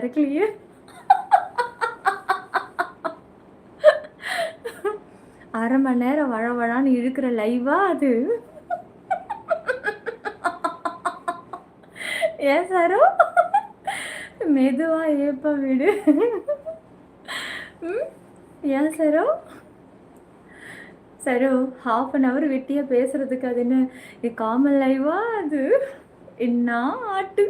இருக்கலையே. அரை மணி நேரம் வழவழான்னு இழுக்கிற லைவா அது? ஏன் சாரோ? மெதுவா ஏப்ப விடு. ம்? ஏன் sorrow? Saro, half an hour வெட்டியா பேசுறதுக்கு அது என்ன காமன் லைவா அது? என்ன ஆட்டு?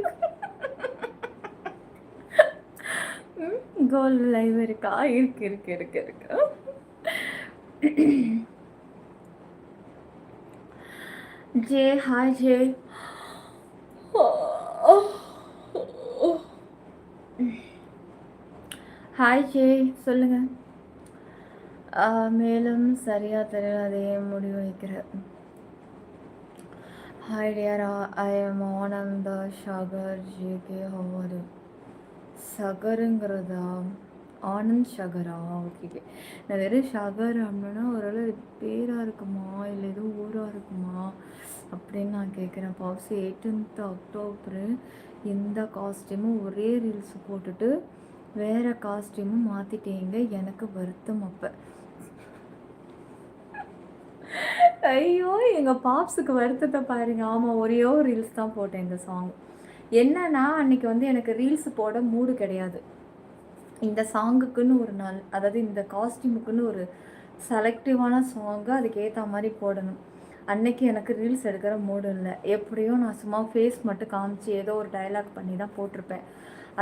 கோல்டு லைவ் இருக்கா? இருக்கு இருக்கு இருக்கு இருக்கு. J, hi J. Hi J, சொல்லுங்க. மேலும் சரியா தெரியல, அதே முடிவு வைக்கிறேன். Hi dear, I am Ananda ஷகர் JK. Hour சகருங்கிறதா? Anand ஷகரா? Okay. நான் வெறும் ஷகர் அப்படின்னா ஒரு பேராக இருக்குமா இல்லை எதுவும் ஊராக இருக்குமா அப்படின்னு நான் கேட்குறேன். பாப்ஸ் 18th அக்டோபரு இந்த காஸ்டியூமும் ஒரே ரீல்ஸ் போட்டுட்டு வேறு காஸ்டியூமும் மாற்றிட்டீங்க, எனக்கு வருத்தம். அப்போ ஐயோ, எங்கள் பாப்ஸுக்கு வருத்தத்தை பாருங்க. ஆமாம், ஒரே ஒரு ரீல்ஸ் தான் போட்டேன் இந்த சாங். என்னன்னா அன்றைக்கி வந்து எனக்கு ரீல்ஸ் போட மூடு கிடையாது. இந்த சாங்குக்குன்னு ஒரு நாள், அதாவது இந்த காஸ்டியூமுக்குன்னு ஒரு செலக்டிவான சாங்கு அதுக்கேற்ற மாதிரி போடணும். அன்னைக்கு எனக்கு ரீல்ஸ் எடுக்கிற மூடு இல்லை. எப்படியும் நான் சும்மா ஃபேஸ் மட்டும் காமிச்சு ஏதோ ஒரு டைலாக் பண்ணி தான் போட்டிருப்பேன்.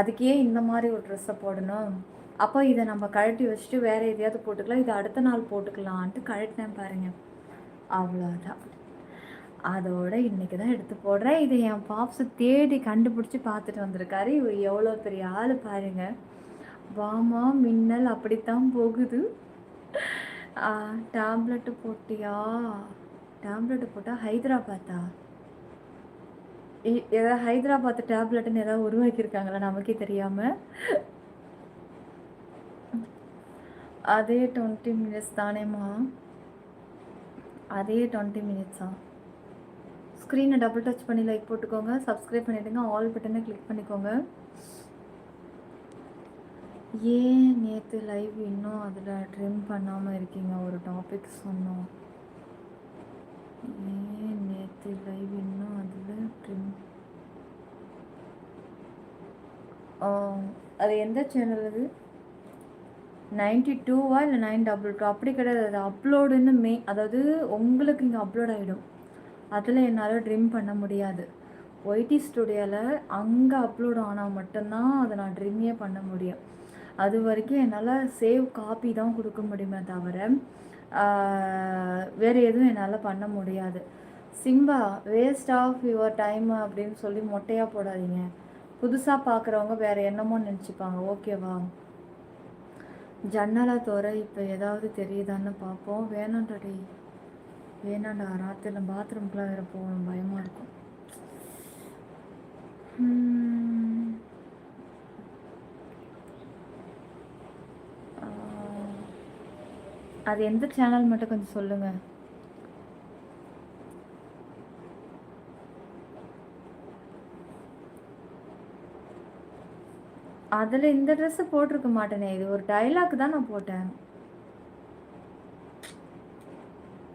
அதுக்கே இந்த மாதிரி ஒரு ட்ரெஸ்ஸை போடணும். அப்போ இதை நம்ம கழட்டி வச்சுட்டு வேறு எதையாவது போட்டுக்கலாம், இதை அடுத்த நாள் போட்டுக்கலான்ட்டு கழட்டினேன் பாருங்கள். அவ்வளோதான். அதோட இன்றைக்கி தான் எடுத்து போடுறேன். இதை என் பாப்ஸு தேடி கண்டுபிடிச்சி பார்த்துட்டு வந்திருக்காரு. இவர் எவ்வளோ பெரிய ஆள் பாருங்கள். வாமா மின்னல், அப்படித்தான் போகுது. டேப்லெட்டு போட்டியா? டேப்லெட்டு போட்டால் ஹைதராபாத்தா? ஏதாவது ஹைதராபாத் டேப்லெட்டுன்னு ஏதாவது உருவாக்கியிருக்காங்களா நமக்கே தெரியாமல்? அதே 20 மினிட்ஸ் தானேம்மா? அதே 20 மினிட்ஸா? ஸ்க்ரீனை டபுள் டச் பண்ணி லைக் போட்டுக்கோங்க, சப்ஸ்கிரைப் பண்ணிவிடுங்க, ஆல் பட்டனை கிளிக் பண்ணிக்கோங்க. ஏன் நேற்று லைவ் இன்னும் அதில் ட்ரிம் பண்ணாமல் இருக்கீங்க? ஒரு டாபிக் சொன்னோம். ஏன் நேற்று லைவ் இன்னும் அதில் ட்ரிம்? அது எந்த சேனல்? அது 92வா இல்லை 922? அப்படி கிடையாது, அது அப்லோடுன்னு அதாவது உங்களுக்கு இங்கே அப்லோட் ஆகிடும். அதில் என்னால் ட்ரிம் பண்ண முடியாது. ஒய்டி ஸ்டுடியோவில் அங்கே அப்லோட் ஆனால் மட்டும்தான் அதை நான் ட்ரிம்மே பண்ண முடியும். அது வரைக்கும் என்னால் சேவ் காப்பி தான் கொடுக்க முடியுமே தவிர வேறு எதுவும் என்னால் பண்ண முடியாது. Simba, waste of your time அப்படின்னு சொல்லி மொட்டையாக போடாதீங்க. புதுசாக பார்க்குறவங்க வேறு என்னமோ நினச்சிப்பாங்க, ஓகேவா? ஜன்னலை தோற இப்போ ஏதாவது தெரியுதான்னு பார்ப்போம். வேணாண்டா வேணாண்டா, ராத்திரில பாத்ரூம்க்குலாம் வேறு போகணும், பயமாக இருக்கும். அது எந்த சேனல் மட்டும் கொஞ்சம் சொல்லுங்கள். அதில் இந்த ட்ரெஸ்ஸு போட்டிருக்க மாட்டேனே, இது ஒரு டைலாக் தான் நான் போட்டேன்.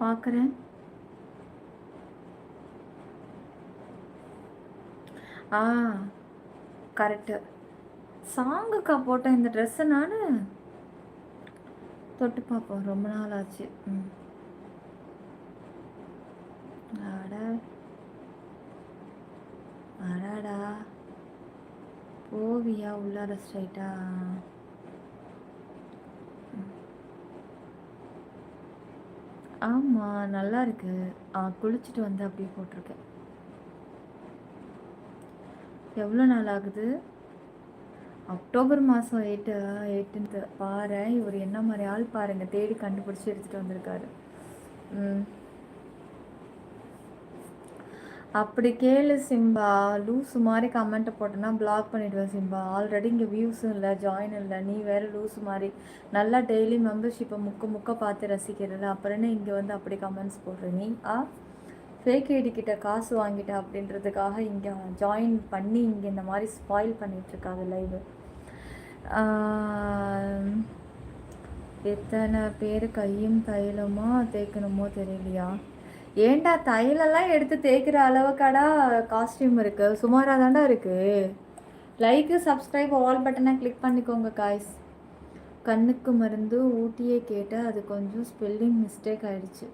பார்க்குறேன். கரெக்டு. சாங்குக்கா போட்டேன் இந்த ட்ரெஸ்ஸை நான். தொட்டு பார்ப்போம், ரொம்ப நாள் ஆச்சு. அடாடா, போவியா உள்ளார ஸ்ட்ரைட்டா? ஆமாம், நல்லா இருக்கு. குளிச்சுட்டு வந்து அப்படியே போட்டிருக்கேன். எவ்வளோ நாள் ஆகுது? அக்டோபர் மாதம் 18th. பாரு, இவர் என்ன மாதிரி ஆள் பாருங்கள், தேடி கண்டுபிடிச்சி எடுத்துகிட்டு வந்திருக்காரு. அப்படி கேளு சிம்பா. லூஸு மாதிரி கமெண்ட்டை போட்டோன்னா பிளாக் பண்ணிவிடுவேன் சிம்பா. ஆல்ரெடி இங்கே வியூஸும் இல்லை, ஜாயின் இல்லை, நீ வேறு லூஸு மாதிரி நல்லா டெய்லி மெம்பர்ஷிப்பை முக்க பார்த்து ரசிக்கிறது. அப்புறம் என்ன இங்கே வந்து அப்படி கமெண்ட்ஸ் போடுற நீ? ஃபேக் ஐடி கிட்ட காசு வாங்கிட்ட அப்படின்றதுக்காக இங்கே ஜாயின் பண்ணி இங்கே இந்த மாதிரி ஸ்பாயில் பண்ணிகிட்ருக்காது லைவ். எத்தனை பேர் கையும் தைலமா தேய்க்கணுமோ தெரியலையா? ஏன்டா தைலெல்லாம் எடுத்து தேய்க்கிற அளவுக்காடா காஸ்டியூம் இருக்குது? சுமாராக தாண்டா இருக்குது. லைக்கு சப்ஸ்கிரைப் ஆல் பட்டனை கிளிக் பண்ணிக்கோங்க காய்ஸ். கண்ணுக்கு மருந்து ஊட்டியே கேட்டால் அது கொஞ்சம் ஸ்பெல்லிங் மிஸ்டேக் ஆயிடுச்சு.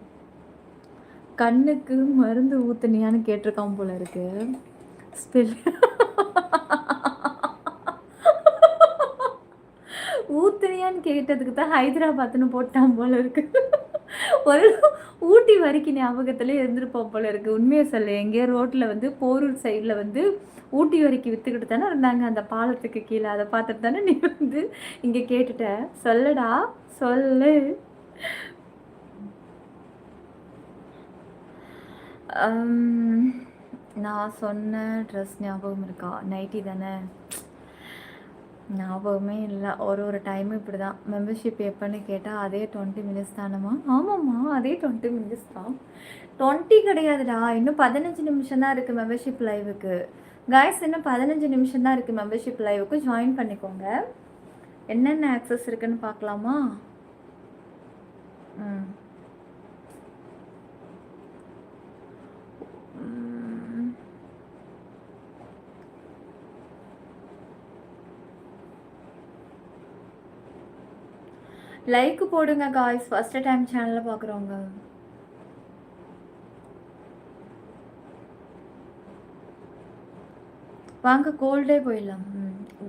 கண்ணுக்கு மருந்து ஊத்துனியான்னு கேட்டிருக்கான் போல இருக்கு. ஸ்பெல் ஊத்துனியான்னு கேட்டதுக்கு தான் ஹைதராபாத்னு போட்டான் போல இருக்கு. ஒரு ஊட்டி வரைக்கும் ஞாபகத்துல இருந்திருப்போம் போல இருக்கு. உண்மையை சொல்ல, எங்கேயோ ரோட்டில் வந்து போரூர் சைடில் வந்து ஊட்டி வரைக்கும் விற்றுக்கிட்டு தானே இருந்தாங்க அந்த பாலத்துக்கு கீழே. அதை பார்த்துட்டு தானே நீ வந்து இங்கே கேட்டுட்ட. சொல்லுடா சொல்லு. நான் சொன்ன ட்ரெஸ் ஞாபகம் இருக்கா? நைட்டி தானே, ஞாபகமே இல்லை. ஒரு டைம் இப்படி தான். மெம்பர்ஷிப் எப்போன்னு கேட்டால் அதே 20 மினிட்ஸ் தானம்மா? ஆமாம்மா, அதே 20 மினிட்ஸ் தான். 20 கிடையாதுடா, இன்னும் 15 நிமிஷம் தான் இருக்குது மெம்பர்ஷிப் லைவுக்கு. காய்ஸ், இன்னும் 15 நிமிஷம் தான் இருக்குது மெம்பர்ஷிப் லைவுக்கு. ஜாயின் பண்ணிக்கோங்க. என்னென்ன ஆக்சஸ் இருக்குன்னு பார்க்கலாமா? லைக் போடுங்க காய்ஸ், ஃபர்ஸ்ட் டைம் சேனலில் பார்க்குறவங்க. வாங்க கோல்டே போயிடலாம்.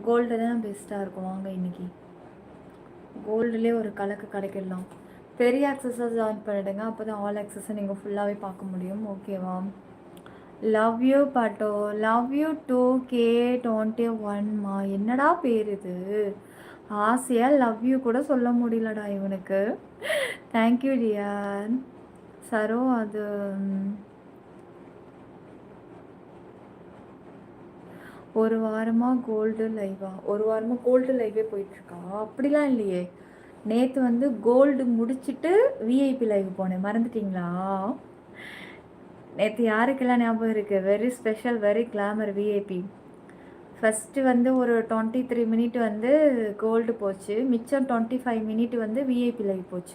கோல்டு தான் பெஸ்ட்டாக இருக்கும். வாங்க இன்னைக்கு கோல்டுலேயே ஒரு கலக்கு கிடைக்கிடலாம். பெரிய ஆக்சஸாக ஜாயின் பண்ணிவிடுங்க, அப்போ தான் ஆல் ஆக்சஸை நீங்கள் ஃபுல்லாகவே பார்க்க முடியும். ஓகேவா? லவ் யூ பாட்டோ. லவ் யூ 2K21மா. என்னடா பேர் இது? ஆசையாக லவ் யூ கூட சொல்ல முடியலடா இவனுக்கு. Thank you dear. சரோ, அது ஒரு வாரமாக கோல்டு லைவா? ஒரு வாரமாக கோல்டு லைவே போயிட்டுருக்கா? அப்படிலாம் இல்லையே. நேற்று வந்து கோல்டு முடிச்சுட்டு விஐபி லைவ் போனேன், மறந்துட்டிங்களா? நேற்று யாருக்கெல்லாம் ஞாபகம் இருக்குது? Very special, very glamour VIP. First வந்து ஒரு 23 மினிட் வந்து கோல்டு போச்சு, மிச்சம் 25 மினிட் வந்து விஐபி லைவ் போச்சு.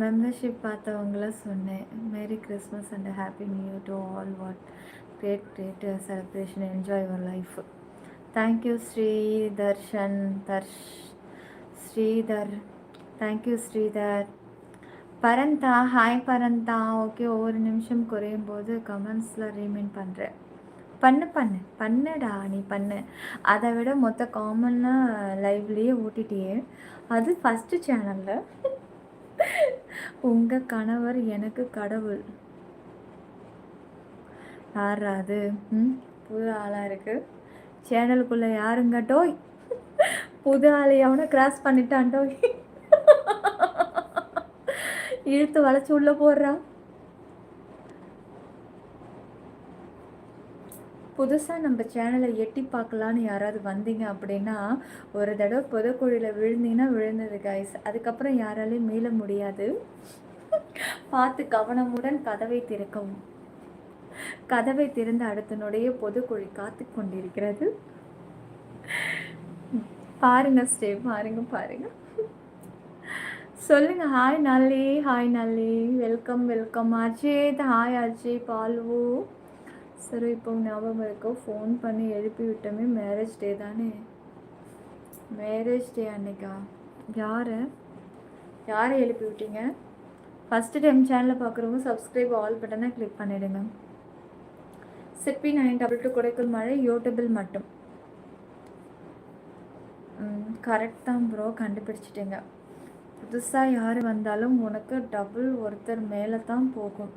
மெம்பர்ஷிப் பார்த்தவங்கள சொன்னேன். Merry Christmas and happy new year to all. What great celebration, enjoy your life. Thank you Sridhar. Thank you Sridhar. Parantha, hi Parantha. Okay, ஒவ்வொரு நிமிஷம் குறையும் போது கமெண்ட்ஸில் ரீமைண்ட் பண்ணுறேன். பண்ணுடா, நீ பண்ணு. அதை விட மொத்த காமனாக லைவ்லேயே ஓட்டிட்டியே, அது ஃபஸ்ட்டு சேனலில். உங்கள் கணவர் எனக்கு கடவுள். யாரா அது? புது ஆளாக இருக்குது சேனலுக்குள்ளே. யாருங்க டோய்? புது ஆளை அவனை கிராஸ் பண்ணிட்டான் டோய். இழுத்து வளைச்சி உள்ளே போடுறா. புதுசாக நம்ம சேனலை எட்டி பார்க்கலான்னு யாராவது வந்தீங்க அப்படின்னா, ஒரு தடவை புதக்குழியில் விழுந்தீங்கன்னா விழுந்தது கைஸ். அதுக்கப்புறம் யாராலையும் மீள முடியாது. பார்த்து கவனமுடன் கதவை திறக்கவும். கதவை திறந்த அடுத்தனுடைய பொதுக்குழி காத்து கொண்டிருக்கிறது. பாருங்க ஸ்டே, பாருங்க. சொல்லுங்க. ஹாய் நல்லி. வெல்கம் அஜித். ஹாய் அஜய் பால்வு. சரி, இப்போ ஞாபகம் இருக்கோ? ஃபோன் பண்ணி எழுப்பி விட்டோமே, மேரேஜ் டே தானே? மேரேஜ் டே அன்னைக்கா? யாரை எழுப்பி விட்டீங்க? ஃபஸ்ட்டு டைம் சேனலை பார்க்குறவங்க சப்ஸ்கிரைப் ஆல் பட்டனை கிளிக் பண்ணிவிடுங்க. சிப்பி 922 குடைக்குள் மழை யூடியூபில் மட்டும். கரெக்ட் தான் ப்ரோ, கண்டுபிடிச்சிட்டிங்க. புதுசாக யார் வந்தாலும் உனக்கு டபுள் ஒருத்தர் மேலே தான் போகும்.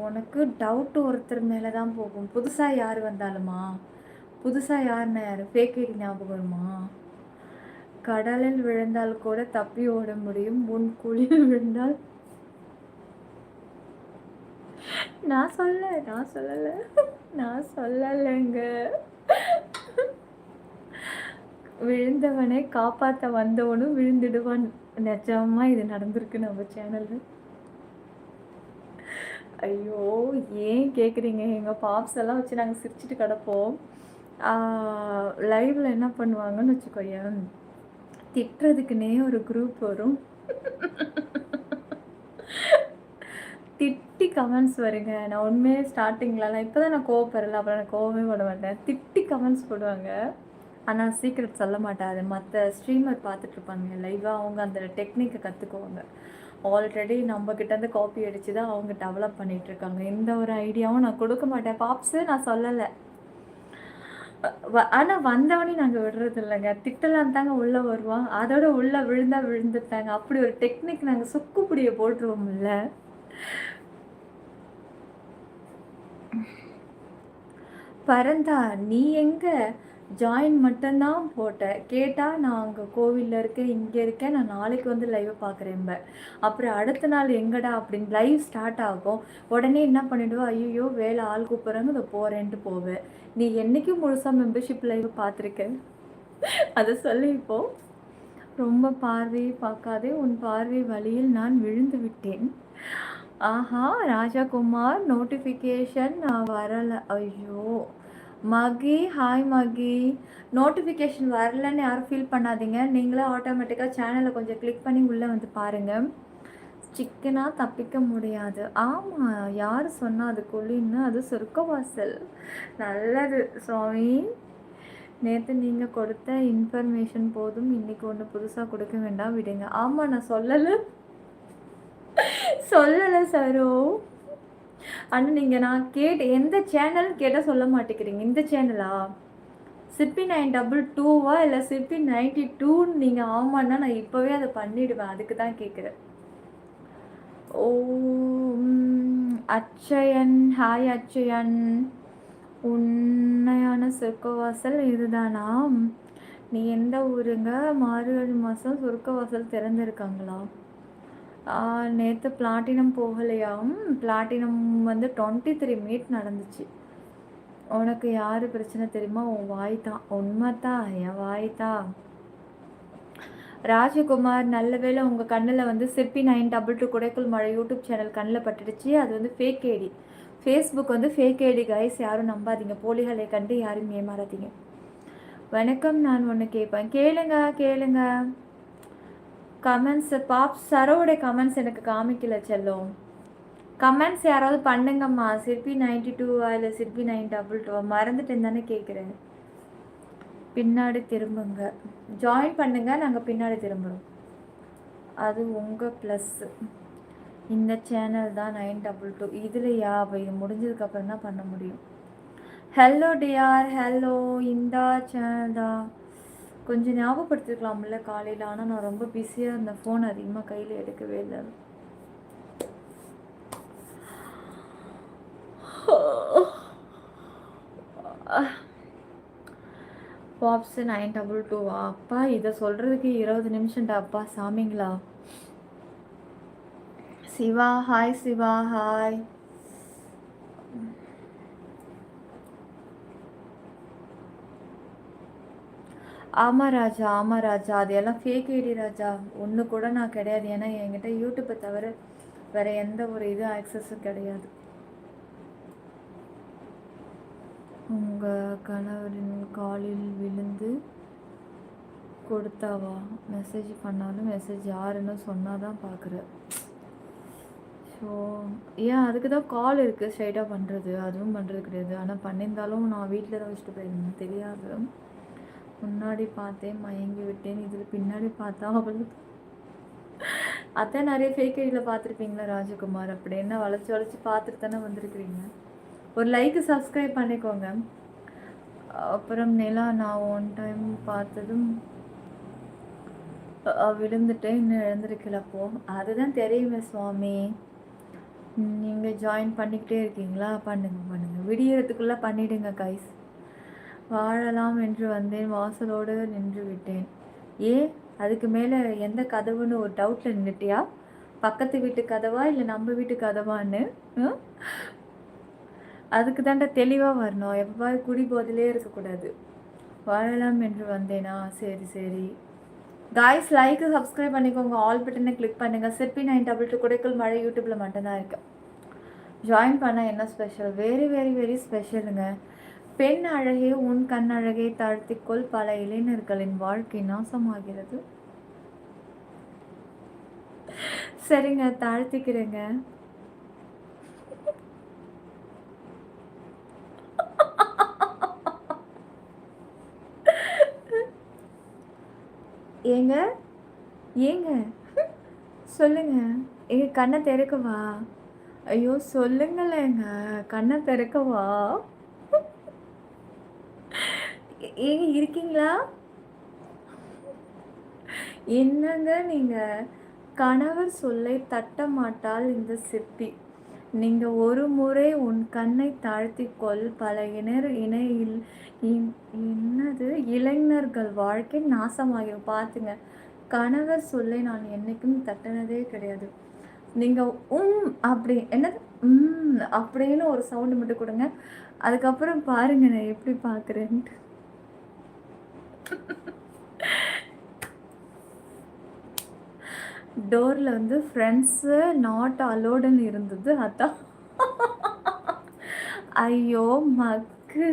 உனக்கு டவுட்டு ஒருத்தர் மேலே தான் போகும். புதுசாக யார் வந்தாலுமா? புதுசாக யாருன்னா யார்? ஃபேக் ஐடி ஞாபகம் வருமா? கடலில் விழுந்தால் கூட தப்பி ஓட முடியும், உன் குழியில் விழுந்தால். நான் சொல்லலைங்க. விழுந்தவனை காப்பாற்ற வந்தவனும் விழுந்துடுவான். நிஜமா இது நடந்திருக்கு நம்ம சேனலில். ஐயோ! ஏன் கேட்குறீங்க? எங்க பாப்ஸ் எல்லாம் வச்சு நாங்க சிரிச்சுட்டு கிடப்போம். லைவ்ல என்ன பண்ணுவாங்கன்னு வச்சுக்கோயேன், திட்டுறதுக்குன்னே ஒரு குரூப் வரும். திட்டி கமெண்ட்ஸ் வருங்க. நான் உண்மையே ஸ்டார்ட்டிங்லலாம் இப்போ தான் நான் கோவப்படல. அப்புறம் நான் கோவமே பட மாட்டேன். திட்டி கமெண்ட்ஸ் போடுவாங்க. ஆனால் சீக்ரெட் சொல்ல மாட்டேன். அது மற்ற ஸ்ட்ரீமர் பார்த்துட்ருப்பாங்க லைவாக. அவங்க அந்த டெக்னிக்கை கற்றுக்குவாங்க. ஆல்ரெடி நம்மக்கிட்டேருந்து காப்பி அடித்து தான் அவங்க டெவலப் பண்ணிகிட்ருக்காங்க. எந்த ஒரு ஐடியாவும் நான் கொடுக்க மாட்டேன். பாப்ஸு நான் சொல்லலை. ஆனால் வந்தவனையும் நாங்கள் விடுறது இல்லைங்க. திட்டலாம் தாங்க உள்ளே வருவான். அதோட உள்ளே விழுந்தா விழுந்துட்டாங்க. அப்படி ஒரு டெக்னிக் நாங்கள் சுக்குப்பிடியை போட்டுருவோம்ல. பரந்தா நீ எங்கே ஜாயின் மட்டும்தான் போட்டேன். கேட்டால் நான் அங்கே கோவிலில் இருக்கேன், இங்கே இருக்கேன், நான் நாளைக்கு வந்து லைவை பார்க்குறேன்ப. அப்புறம் அடுத்த நாள் எங்கடா அப்படின்னு லைவ் ஸ்டார்ட் ஆகும். உடனே என்ன பண்ணிவிடுவோம், ஐயோ வேலை ஆள் கூப்பிட்றாங்க இதை போகிறேன்ட்டு போவேன். நீ என்றைக்கும் முழுசாக மெம்பர்ஷிப் லைவ் பார்த்துருக்கேன் அதை சொல்லி இப்போ. ரொம்ப பார்வையை பார்க்காதே, உன் பார்வை வழியில் நான் விழுந்து விட்டேன். ஆஹா ராஜகுமார் நோட்டிஃபிகேஷன் வரலை. ஐயோ மகி, ஹாய் மகி. நோட்டிஃபிகேஷன் வரலன்னு யாரும் ஃபீல் பண்ணாதீங்க. நீங்களே ஆட்டோமேட்டிக்காக சேனலை கொஞ்சம் கிளிக் பண்ணி உள்ளே வந்து பாருங்கள். சிக்கனாக தப்பிக்க முடியாது. ஆமாம், யார் சொன்னால் அது கொல்லின்னு, அது சொர்க்கவாசல். நல்லது சுவாமி. நேற்று நீங்கள் கொடுத்த இன்ஃபர்மேஷன் போதும், இன்றைக்கி ஒன்று புதுசாக கொடுக்க வேண்டாம், விடுங்க. ஆமாம், நான் சொல்லலை சரோ. ஆனால் நீங்கள் நான் எந்த சேனல் கேட்டால் சொல்ல மாட்டேங்கிறீங்க. இந்த சேனலா சிற்பி 922வா இல்லை சிற்பி 92ன்னு நீங்கள் ஆமான்னா நான் இப்போவே அதை பண்ணிவிடுவேன். அதுக்கு தான் கேட்குறேன். ஓ அச்சயன், ஹாய் அச்சயன். உண்மையான சொர்க்கவாசல் இதுதானா? நீ எந்த ஊருங்க? மார்கழி மாதம் சொர்க்கவாசல் திறந்துருக்காங்களா? நேற்று பிளாட்டினம் போகலையாம். பிளாட்டினம் வந்து 23 மீட் நடந்துச்சு. உனக்கு யார் பிரச்சனை தெரியுமா? உன் வாய் தான். உண்மை தான், என் வாய் தான். ராஜகுமார், நல்ல வேளை உங்கள் கண்ணில் வந்து சிற்பி 922 குடைக்குள் மழை யூடியூப் சேனல் கண்ணில் பட்டுடுச்சு. அது வந்து ஃபேக் ஐடி. ஃபேஸ்புக் வந்து ஃபேக் ஐடி கைஸ், யாரும் நம்பாதீங்க. போலிகளை கண்டு யாரும் ஏமாறாதீங்க. வணக்கம், நான் ஒன்று கேட்பேன். கேளுங்க. கமெண்ட்ஸ் பாப் சரோட கமெண்ட்ஸ் எனக்கு காமிக்கல செல்லும். கமெண்ட்ஸ் யாராவது பண்ணுங்கம்மா. சிற்பி 92வா இல்லை சிற்பி 922வா மறந்துட்டேன்னு தானே கேட்குறேன். பின்னாடி திரும்புங்க, ஜாயின் பண்ணுங்க, நாங்கள் பின்னாடி திரும்புகிறோம். அது உங்கள் ப்ளஸ்ஸு. இந்த சேனல் தான் 922. இதுலையா இது முடிஞ்சதுக்கப்புறம் தான் பண்ண முடியும். Hello TR, hello. இந்த சேனல் தான் கொஞ்சம் ஞாபகப்படுத்திருக்கலாம்ல காலையில். ஆனால் நான் ரொம்ப பிஸியாக இருந்தேன், ஃபோன் அதிகமாக கையில் எடுக்கவே இல்லை. பாப்ஸ் 922வா? அப்பா இதை சொல்கிறதுக்கு 20 நிமிஷம்டா அப்பா, சாமிங்களா. Siva, hi Siva, hi. ஆமாம் ராஜா, அது எல்லாம் ஃபேக் ஐடி ராஜா. ஒன்று கூட நான் கிடையாது. ஏன்னா என்கிட்ட யூடியூப்பை தவிர வேறு எந்த ஒரு இது ஆக்சஸும் கிடையாது. உங்கள் கணவரின் காலில் விழுந்து கொடுத்தாவா? மெசேஜ் பண்ணாலும் மெசேஜ் யாருன்னு சொன்னால் தான் பார்க்குறேன். ஸோ ஏன் அதுக்கு தான் கால் இருக்குது ஸ்ட்ரைட்டாக பண்ணுறது. அதுவும் பண்ணுறது கிடையாது. ஆனால் பண்ணியிருந்தாலும் நான் வீட்டில் தான் வச்சுட்டு போயிருந்தேன், தெரியாது. முன்னாடி பார்த்தேன், மயங்கி விட்டேன். இதில் பின்னாடி பார்த்தா அவளுக்கு அதான் நிறைய ஃபேக் ஐடியில் பார்த்துருப்பீங்களா ராஜகுமார்? அப்படி என்ன வளைச்சி பார்த்துட்டு தானே வந்திருக்கிறீங்க. ஒரு லைக்கு சப்ஸ்கிரைப் பண்ணிக்கோங்க. அப்புறம் நிலா, நான் ஒன் டைம் பார்த்ததும் விழுந்துட்டேன், இன்னும் எழுந்திருக்கலப்போ. அதுதான் தெரியுமே சுவாமி. நீங்கள் ஜாயின் பண்ணிக்கிட்டே இருக்கீங்களா? பண்ணுங்க. விடியறதுக்குள்ளே பண்ணிவிடுங்க கைஸ். வாழலாம் என்று வந்தேன், வாசலோடு நின்று விட்டேன். அதுக்கு மேலே எந்த கதவுன்னு ஒரு டவுட்டில் நின்றுட்டியா? பக்கத்து வீட்டு கதவா இல்லை நம்ம வீட்டு கதவான்னு? அதுக்கு தாண்டா தெளிவாக வரணும். எப்போ குடி போதிலே இருக்கக்கூடாது. வாழலாம் என்று வந்தேனா? சரி. காய்ஸ், லைக்கு சப்ஸ்கிரைப் பண்ணிக்கோங்க. ஆல் பட்டனை கிளிக் பண்ணுங்கள். சிற்பி 922 குடைக்குள் மழை யூடியூப்பில் மட்டும்தான் இருக்கு. ஜாயின் பண்ண என்ன ஸ்பெஷல்? வெரி வெரி வெரி ஸ்பெஷலுங்க. பெண் அழகே உன் கண் அழகை தாழ்த்திக்கொள், பல இளைஞர்களின் வாழ்க்கை நாசமாகிறது. சரிங்க, தாழ்த்திக்கிறேங்க. ஏங்க ஏங்க சொல்லுங்க. ஏங்க கண்ணை திறக்கவா? ஐயோ சொல்லுங்களேங்க. கண்ணை திறக்கவா? ஏங்க இருக்கீங்களா? என்னங்க நீங்க? கணவர் சொல்லை தட்ட மாட்டாள் இந்த சிற்பி. நீங்க ஒரு முறை உன் கண்ணை தாழ்த்திக்கொள், பல இணையில் என்னது இளைஞர்கள் வாழ்க்கை நாசமாகிடும். பார்த்துங்க, கணவர் சொல்லை நான் என்னைக்கும் தட்டினதே கிடையாது. நீங்க அப்படி என்னது அப்படின்னு ஒரு சவுண்டு மட்டும் கொடுங்க. அதுக்கப்புறம் பாருங்க நான் எப்படி பார்க்குறேன்ட்டு. டோரில் வந்து ஃப்ரெண்ட்ஸு நாட் அலோடுன்னு இருந்தது. அதான் ஐயோ மக்கு,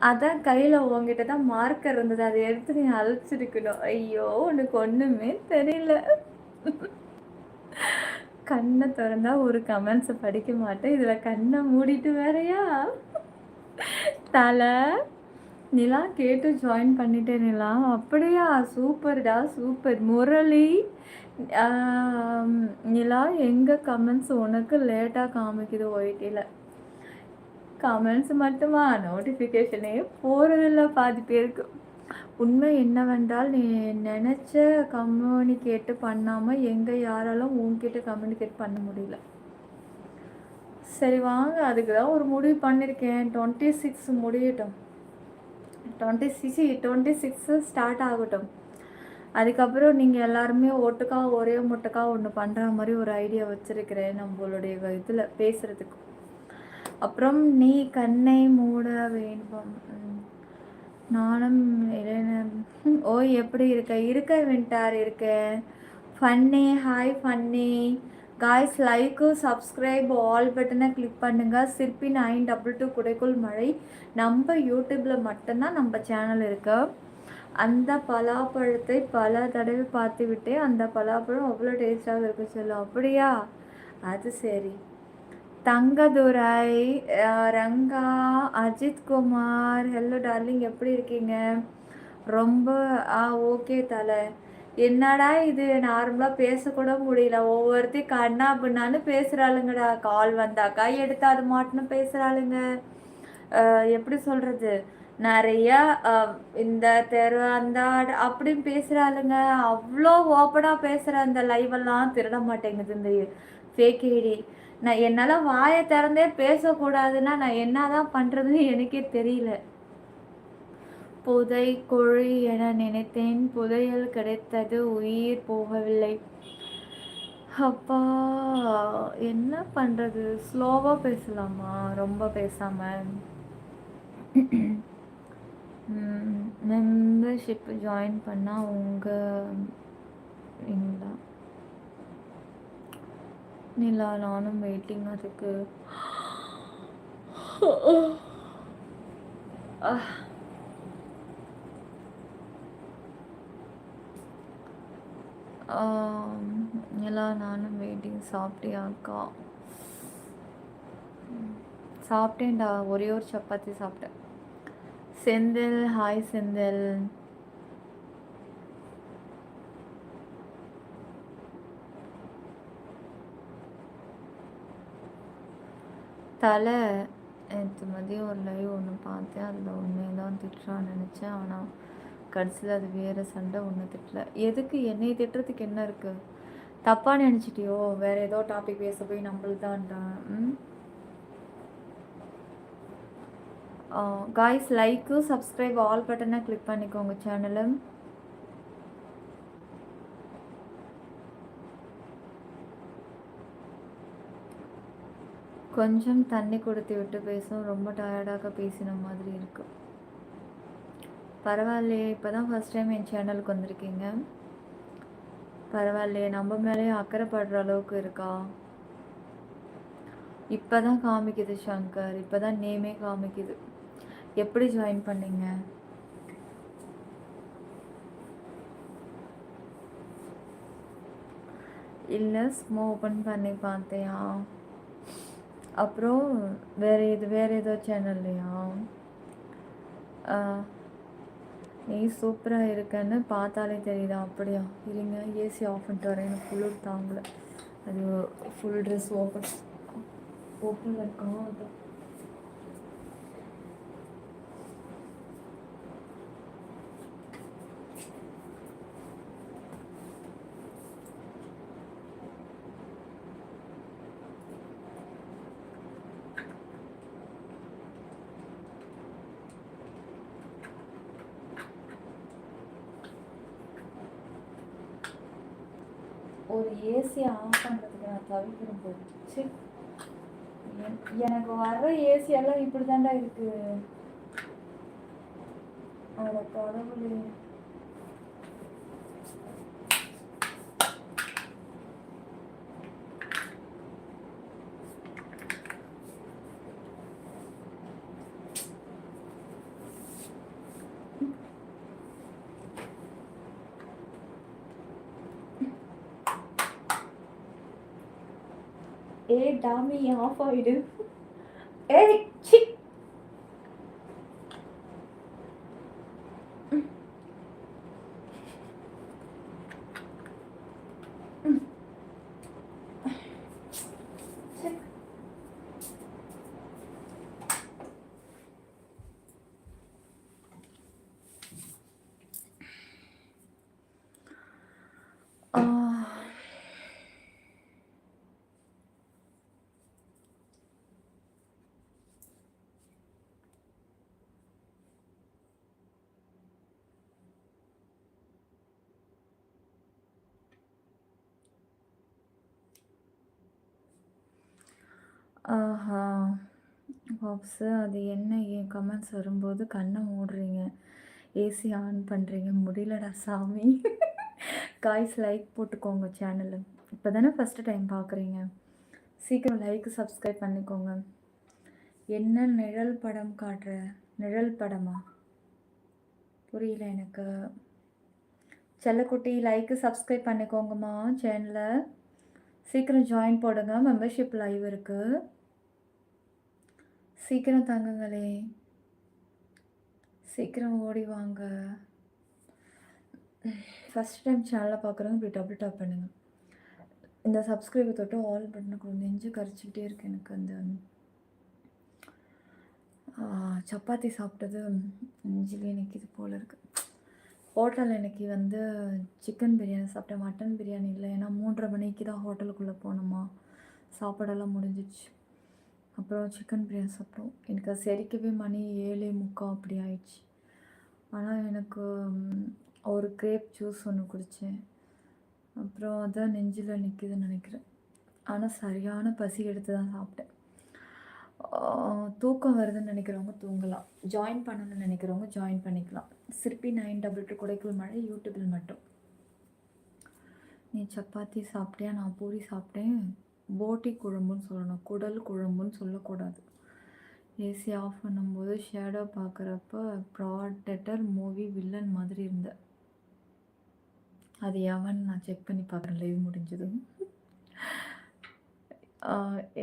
அதான் கையில் உங்ககிட்ட தான் மார்க்கர் இருந்தது, அதை எடுத்து நீ அழைச்சிருக்கணும். ஐயோ உனக்கு ஒன்றுமே தெரியல. கண்ணை திறந்தா ஒரு கமெண்ட்ஸை படிக்க மாட்டேன், இதில் கண்ணை மூடிட்டு வேறையா? தலை நிலா கேட்டு ஜாயின் பண்ணிட்டேன் நிலா. அப்படியா? சூப்பர்டா சூப்பர். முரளி நிலா எங்கள் கமெண்ட்ஸ் உனக்கு லேட்டாக காமிக்குது ஒயிட்டியில். கமெண்ட்ஸ் மட்டுமா, நோட்டிஃபிகேஷனே போகிறதில்ல பாதி பேருக்கு. உண்மை என்னவென்றால் நீ நினச்ச கம்யூனிகேட் பண்ணாமல் எங்கே யாராலும் உன்கிட்ட கம்யூனிகேட் பண்ண முடியல. சரி வாங்க, அதுக்கு தான் ஒரு முடிவு பண்ணியிருக்கேன். 26 முடியட்டும், 26 ஸ்டார்ட் ஆகட்டும். அதுக்கப்புறம் நீங்கள் எல்லாருமே ஒட்டுக்கா ஒரே முட்டுக்கா ஒன்று பண்ணுற மாதிரி ஒரு ஐடியா வச்சுருக்கிறேன் நம்மளுடைய இதில் பேசுகிறதுக்கு. அப்புறம் நீ கண்ணை மூட வேண்டும். நானும் ஓய் எப்படி இருக்க வின்டார் இருக்க. Funny hi funny guys, like subscribe all பட்டனை கிளிக் பண்ணுங்கள். சிற்பி 922 குடைக்குள் மழை நம்ம யூடியூப்பில் மட்டும்தான் நம்ம சேனல் இருக்கு. அந்த பலாப்பழத்தை பல தடவை பார்த்து விட்டேன். அந்த பலாப்பழம் அவ்வளோ டேஸ்டாக இருக்கு சொல்லு. அப்படியா? அது சரி. தங்கதுரை, ரங்கா, அஜித் குமார், ஹலோ டார்லிங், எப்படி இருக்கீங்க? ரொம்ப ஓகே தலை. என்னடா இது, நார்மலாக பேசக்கூட முடியல, ஒவ்வொருத்தையும் கண்ணா பின்னான்னு பேசுகிறாளுங்கடா. கால் வந்தாக்கா எடுத்து அது மாட்டுன்னு பேசுகிறாளுங்க. எப்படி சொல்கிறது, நிறையா இந்த தெரு அந்த அப்படின்னு பேசுகிறாளுங்க. அவ்வளோ ஓப்பனாக பேசுகிற அந்த லைவெல்லாம் திருட மாட்டேங்குது இந்த ஃபேக் ஐடி. நான் என்னால் வாயை திறந்தே பேசக்கூடாதுன்னா நான் என்ன தான் பண்ணுறதுன்னு எனக்கே தெரியல. புதை குழி என நினைத்தேன், புதையல் கிடைத்தது, உயிர் போகவில்லை. அப்பா என்ன பண்ணுறது, ஸ்லோவாக பேசலாமா, ரொம்ப பேசாமல்? மெம்பர்ஷிப் ஜாயின் பண்ணால் உங்களா நிலா? நானும் வெயிட்டிங் அதுக்கு. நிலா நானும் வெயிட்டிங். சாப்பிட்டியாக்கா? சாப்பிட்டேன்டா, ஒரே ஒரு சப்பாத்தி சாப்பிட்டேன். செந்தில் ஹாய் செந்தில். தலை நேற்று மதியம் ஒரு லைவ் ஒன்று பார்த்தேன், அதில் ஒன்று தான் திட்டுறான்னு நினச்சேன், ஆனால் கடைசியில் அது வேறு சண்டை, ஒன்று திட்டல. எதுக்கு என்னை திட்டுறதுக்கு என்ன இருக்குது? தப்பாக நினச்சிட்டியோ? வேறு ஏதோ டாபிக் பேச போய் நம்மள்தான்டான். காய்ஸ், லைக்கு சப்ஸ்கிரைப் ஆல் பட்டனை கிளிக் பண்ணிக்கோங்க சேனலை. கொஞ்சம் தண்ணி கொடுத்து விட்டு பேசும், ரொம்ப டயர்டாக பேசின மாதிரி இருக்கு. பரவாயில்லையே, இப்போ தான் ஃபஸ்ட் டைம் என் சேனலுக்கு வந்திருக்கீங்க. பரவாயில்லையே, நம்ம மேலேயே அக்கறைப்படுற அளவுக்கு இருக்கா? இப்போ தான் காமிக்குது சங்கர், இப்போ தான் நேமே காமிக்குது. எப்படி ஜாயின் பண்ணீங்க? இல்லை சும்மா ஓப்பன் பண்ணி பார்த்தியா? அப்புறம் வேறு ஏதோ சேனல்லையா? நீ சூப்பராக இருக்கன்னு பார்த்தாலே தெரியுதா? அப்படியா? இருங்க ஏசி ஆஃப் பண்ணிட்டு வரேன், எனக்கு குளிர் தாங்கலை. அது ஃபுல் ட்ரெஸ் ஓப்பனில் இருக்கான். அது ஒரு ஏசியை ஆஃப் பண்ணுறதுக்கு நான் தவிர்க்கிறேன் போச்சு. எனக்கு வர்ற ஏசியெல்லாம் இப்படி தாண்டா இருக்கு. அவ்வளோ கடவுளே. டாமி ஆஃப் ஆயிடு. ஏய் சி. ஆஹா பாப்ஸு, அது என்ன என் கமெண்ட்ஸ் வரும்போது கண்ணை மூடுறீங்க, ஏசி ஆன் பண்ணுறீங்க, முடியலடா சாமி. காய்ஸ் லைக் போட்டுக்கோங்க சேனலு. இப்போ தானே ஃபஸ்ட்டு டைம் பார்க்குறீங்க, சீக்கிரம் லைக் சப்ஸ்கிரைப் பண்ணிக்கோங்க. என்ன நிழல் படம் காட்டுற? நிழல் படமா? புரியல எனக்கு. செல்லக்குட்டி லைக்கு சப்ஸ்கிரைப் பண்ணிக்கோங்கம்மா சேனலை. சீக்கிரம் ஜாயின் போடுங்க, மெம்பர்ஷிப் லைவ் இருக்குது. சீக்கிரம் தாங்குங்களே, சீக்கிரம் ஓடி வாங்க. ஃபஸ்ட் டைம் சேனலை பார்க்குறவங்க இப்படி டபுள் டாப் பண்ணுங்கள். இந்த சப்ஸ்கிரைபை தொட்டு ஆல் பட்டனுக்கு நெஞ்சு கரைச்சிக்கிட்டே இருக்கு எனக்கு. அந்த சப்பாத்தி சாப்பிட்டது நெஞ்சிலே நிற்கிது போல் இருக்குது. ஹோட்டல் இன்னைக்கு வந்து சிக்கன் பிரியாணி சாப்பிட்டேன், மட்டன் பிரியாணி இல்லை. ஏன்னா 3:30 மணிக்கு தான் ஹோட்டலுக்குள்ளே போனோமா, சாப்பாடெல்லாம் முடிஞ்சிச்சு. அப்புறம் சிக்கன் பிரியாணி சாப்பிட்டோம். எனக்கு அது செரிக்கவே மணி 7:45 அப்படி ஆயிடுச்சு. ஆனால் எனக்கு ஒரு கிரேப் ஜூஸ் ஒன்று குடித்தேன். அப்புறம் அதான் நெஞ்சில் நிற்கிதுன்னு நினைக்கிறேன். ஆனால் சரியான பசி எடுத்து தான் சாப்பிட்டேன். தூக்கம் வருதுன்னு நினைக்கிறவங்க தூங்கலாம், ஜாயின் பண்ணணும்னு நினைக்கிறவங்க ஜாயின் பண்ணிக்கலாம். சிற்பி 922 குடைக்குள் மழை யூடியூபில் மட்டும். நீ சப்பாத்தி சாப்பிட்டியா? நான் பூரி சாப்பிட்டேன். போட்டி குழம்புன்னு சொல்லணும், குடல் குழம்புன்னு சொல்லக்கூடாது. ஏசி ஆஃப் பண்ணும்போது ஷேடோ பார்க்குறப்ப ப்ராடெட்டர் மூவி வில்லன் மாதிரி இருந்த. அது எவன் நான் செக் பண்ணி பார்க்குறேன் லைவ் முடிஞ்சதும்.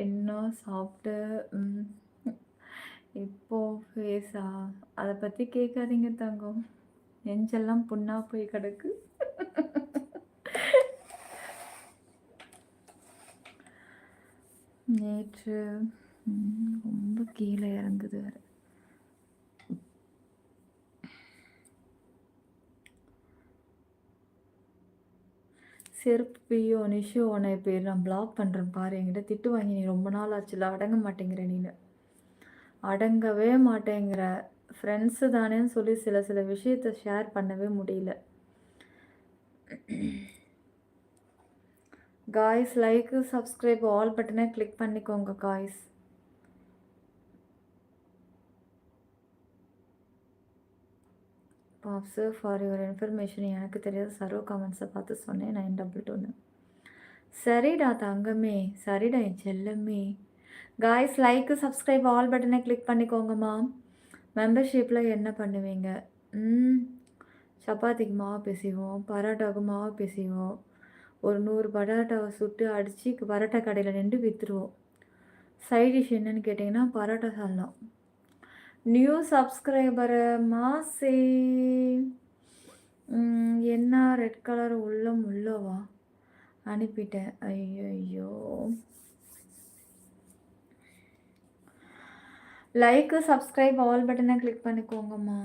என்ன சாப்பிட்டு இப்போது ஃபேஸா? அதை பற்றி கேட்காதீங்க தங்கம், நெஞ்செல்லாம் புண்ணாக போய் கிடக்கு. நேற்று ரொம்ப கீழே இறங்குது வேறு. செருப்பு பியோ நிஷு, உன்னை பேர் நான் பிளாக் பண்ணுறேன் பாரு. என்கிட்ட திட்டு வாங்கி நீ ரொம்ப நாள் ஆச்சுல, அடங்க மாட்டேங்கிற. நீனு அடங்கவே மாட்டேங்கிற. ஃப்ரெண்ட்ஸு தானேன்னு சொல்லி சில விஷயத்தை ஷேர் பண்ணவே முடியல. காய்ஸ் லைக்கு சப்ஸ்கிரைப் ஆல் பட்டனை கிளிக் பண்ணிக்கோங்க காய்ஸ். பாப்ஸு ஃபார் யுவர் இன்ஃபர்மேஷன், எனக்கு தெரியாத சர்வ கமெண்ட்ஸை பார்த்து சொன்னேன் 922. சரிடா தங்கமே, சரிடா என் செல்லமே. காய்ஸ் லைக், சப்ஸ்கிரைப் ஆல் பட்டனை கிளிக் பண்ணிக்கோங்கம்மா. மெம்பர்ஷிப்பில் என்ன பண்ணுவீங்க? சப்பாத்திக்கு மாவு பிசைவோம், பரோட்டாவுக்கு மாவு பிசைவோம். ஒரு 100 பரோட்டாவை சுட்டு அடித்து பரோட்டா கடையில் நின்று விற்றுருவோம். சைட் டிஷ் என்னன்னு கேட்டிங்கன்னா பரோட்டா சால்னா. நியூ சப்ஸ்கிரைபர் மாசே என்ன ரெட் கலர் உள்ளவா அனுப்பிட்டேன். ஐயோ லைக், சப்ஸ்கிரைப் ஆல் பட்டனை கிளிக் பண்ணிக்கோங்கம்மா.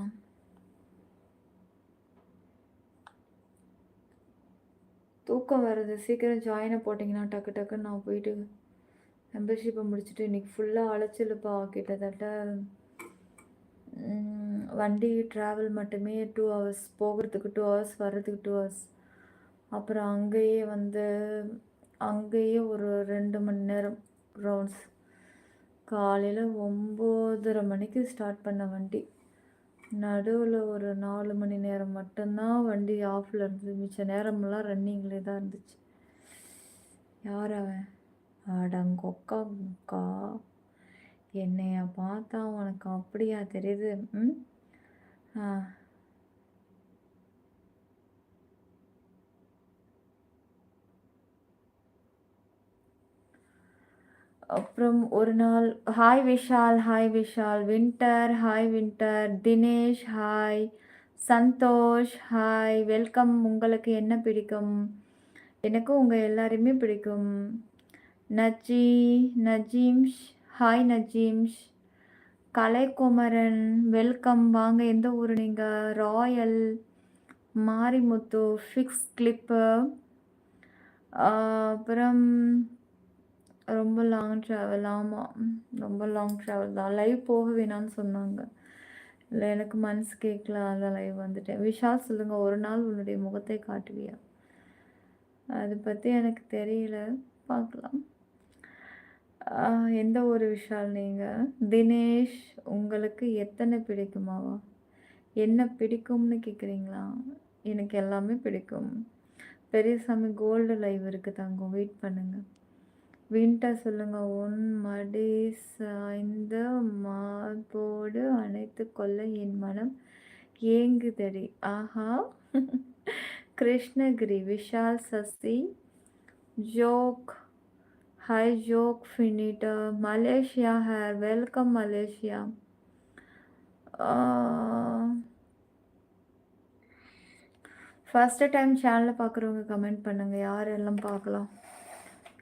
தூக்கம் வருது. சீக்கிரம் ஜாயினை போட்டிங்கன்னா டக்கு டக்குன்னு நான் போயிட்டு மெம்பர்ஷிப்பை முடிச்சுட்டு இன்றைக்கி ஃபுல்லாக அழைச்சிருப்பா. கிட்டத்தட்ட வண்டி ட்ராவல் மட்டுமே 2 hours, போகிறதுக்கு 2 hours, வர்றதுக்கு 2 hours. அப்புறம் அங்கேயே ஒரு 2 மணி நேரம் ரவுண்ட்ஸ். காலையில் 9:30 மணிக்கு ஸ்டார்ட் பண்ண வண்டி. நடுவில் ஒரு 4 மணி நேரம் மட்டும்தான் வண்டி ஆஃபில் இருந்தது. மிச்ச நேரமெல்லாம் ரன்னிங்லே தான் இருந்துச்சு. யார் அவன்? அடங்கொக்கா, என்னைய பார்த்தா உனக்கு அப்படியா தெரியுது? அப்புறம் ஒரு நாள் hi Vishal, winter hi, winter, Dinesh hi, Santhosh hi, welcome. உங்களுக்கு என்ன பிடிக்கும்? எனக்கும் உங்கள் எல்லாரையுமே பிடிக்கும். நஜீம்ஷ் ஹாய், நஜீம்ஷ், கலைக்குமரன் வெல்கம். வாங்க. எந்த ஊர் நீங்கள்? Royal, Marimuthu, fix clip. அப்புறம் ரொம்ப லாங் ட்ராவல். ஆமாம், ரொம்ப லாங் ட்ராவல் தான். லைவ் போக வேணான்னு சொன்னாங்க. இல்லை, எனக்கு மனசு கேட்கல, அதான் லைவ் வந்துட்டேன். விஷால் சொல்லுங்கள், ஒரு நாள் உன்னுடைய முகத்தை காட்டுவியா? அதை பற்றி எனக்கு தெரியல, பார்க்கலாம். எந்த ஒரு விஷால் நீங்கள்? தினேஷ், உங்களுக்கு எத்தனை பிடிக்குமாவா? என்ன பிடிக்கும்னு கேட்குறீங்களா? எனக்கு எல்லாமே பிடிக்கும். பெரியசாமி கோல்டு லைவ் இருக்குது தங்கம், வெயிட் பண்ணுங்கள். வின்டர் சொல்லுங்கள், உன் மடி சாய்ந்த மார்போடு அணைத்து கொள்ள என் மனம் ஏங்குதடி. ஆஹா. கிருஷ்ணகிரி விஷால், சசி, ஜோக் ஹாய், ஜோக் ஃபினிட், Malaysia here welcome. Malaysia. First time சேனலில் பார்க்குறவங்க கமெண்ட் பண்ணுங்கள். யாரெல்லாம் பார்க்கலாம்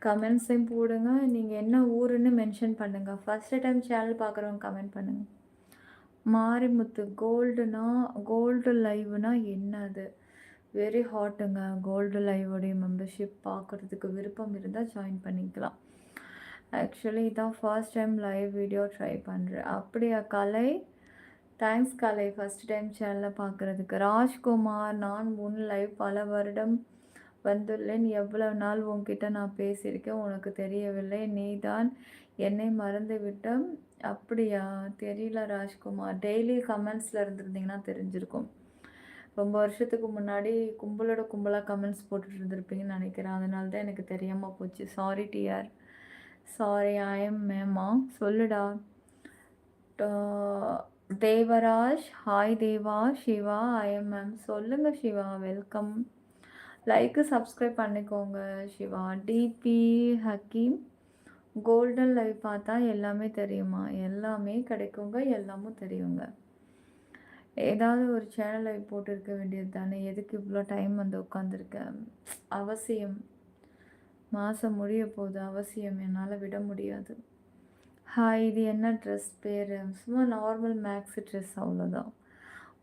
கமெண்ட்ஸையும் போடுங்க. நீங்கள் என்ன ஊருன்னு மென்ஷன் பண்ணுங்கள். ஃபஸ்ட்டு டைம் சேனல் பார்க்குறவங்க கமெண்ட் பண்ணுங்கள். மாரிமுத்து கோல்டு லைவ்னா என்னது? வெரி ஹாட்டுங்க. கோல்டு லைவோடைய மெம்பர்ஷிப் பார்க்குறதுக்கு விருப்பம் இருந்தால் ஜாயின் பண்ணிக்கலாம். ஆக்சுவலி இதான் first time live video try பண்ணுறேன். அப்படியா கலை? தேங்க்ஸ் கலை, ஃபஸ்ட் டைம் சேனலில் பார்க்குறதுக்கு. ராஜ்குமார், நான் உன் லைவ் பல வருடம் வந்துள்ளேன். எவ்வளவு நாள் உன்கிட்ட நான் பேசியிருக்கேன் உனக்கு தெரியவில்லை. நீ தான் என்னை மறந்து விட்ட. அப்படியா? தெரியல ராஜ்குமார். டெய்லி கமெண்ட்ஸில் இருந்திருந்தீங்கன்னா தெரிஞ்சிருக்கும். ரொம்ப வருஷத்துக்கு முன்னாடி கும்பலாக கமெண்ட்ஸ் போட்டுட்டு இருந்திருப்பீங்கன்னு நினைக்கிறேன். அதனால தான் எனக்கு தெரியாமல் போச்சு. Sorry TR, sorry. ஐஎம் மேமா. சொல்லுடா. Devaraj hi, Deva. Siva I'm ma'am. சொல்லுங்கள் சிவா, வெல்கம். லைக்கு சப்ஸ்கிரைப் பண்ணிக்கோங்க Siva. DP Hakeem, golden live பார்த்தா எல்லாமே தெரியுமா? எல்லாமே கிடைக்குங்க, எல்லாமும் தெரியுங்க. ஏதாவது ஒரு சேனல் லைவ் போட்டிருக்க வேண்டியது தானே. எதுக்கு இவ்வளோ டைம் வந்து உட்காந்துருக்கேன்? அவசியம். மாதம் முடிய போகுது, அவசியம். என்னால் விட முடியாது. ஹாய், இது என்ன ட்ரெஸ் பேர்? சும்மா நார்மல் மேக்ஸி ட்ரெஸ், அவ்வளோதான்.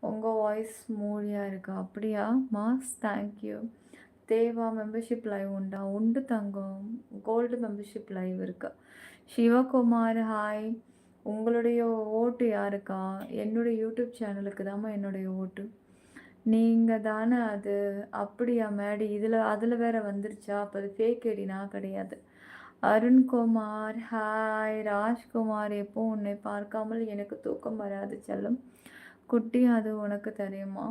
உங்கள் வாய்ஸ் மூடியாக இருக்கா? அப்படியா மாஸ்? தேங்க்யூ. தேவா, மெம்பர்ஷிப் லைவ் உண்டா? உண்டு தங்கம். கோல்டு மெம்பர்ஷிப் லைவ் இருக்கு. சிவகுமார் ஹாய். உங்களுடைய ஓட்டு யாருக்கா? என்னுடைய யூடியூப் சேனலுக்கு தாம்மா என்னுடைய ஓட்டு. நீங்கள் தானே அது? அப்படியா மேடி? அதில் வேற வந்துருச்சா? அப்போ அது ஃபேக் ஐடி, நான் கிடையாது. அருண்குமார் ஹாய். ராஜ்குமார், எப்போ உன்னை பார்க்காமல் எனக்கு தூக்கம் வராது செல்லும் குட்டி, அது உனக்கு தெரியுமா?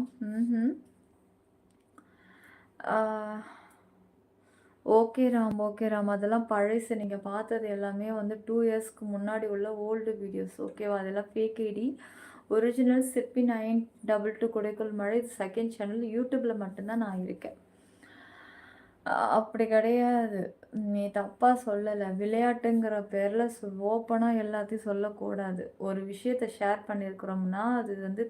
Okay Ram, okay Ram. அதெல்லாம் பழசு. நீங்க பார்த்தது எல்லாமே வந்து 2 இயர்ஸ்க்கு முன்னாடி உள்ள ஓல்டு வீடியோஸ். ஓகேவா? அதெல்லாம் ஃபேக் ஐடி. ஒரிஜினல் சிற்பி 922 கொடைக்குள் மழை. இது செகண்ட் சேனல். யூடியூப்ல மட்டும் தான் நான் இருக்கேன். அப்படி கிடையாது. நீ தப்பா சொல்லல. விளையாட்டுங்கிற பேர்ல ஓப்பனா எல்லாத்தையும் சொல்லக்கூடாது. ஒரு விஷயத்த ஷேர் பண்ணியிருக்கிறோம்னா, அது வந்து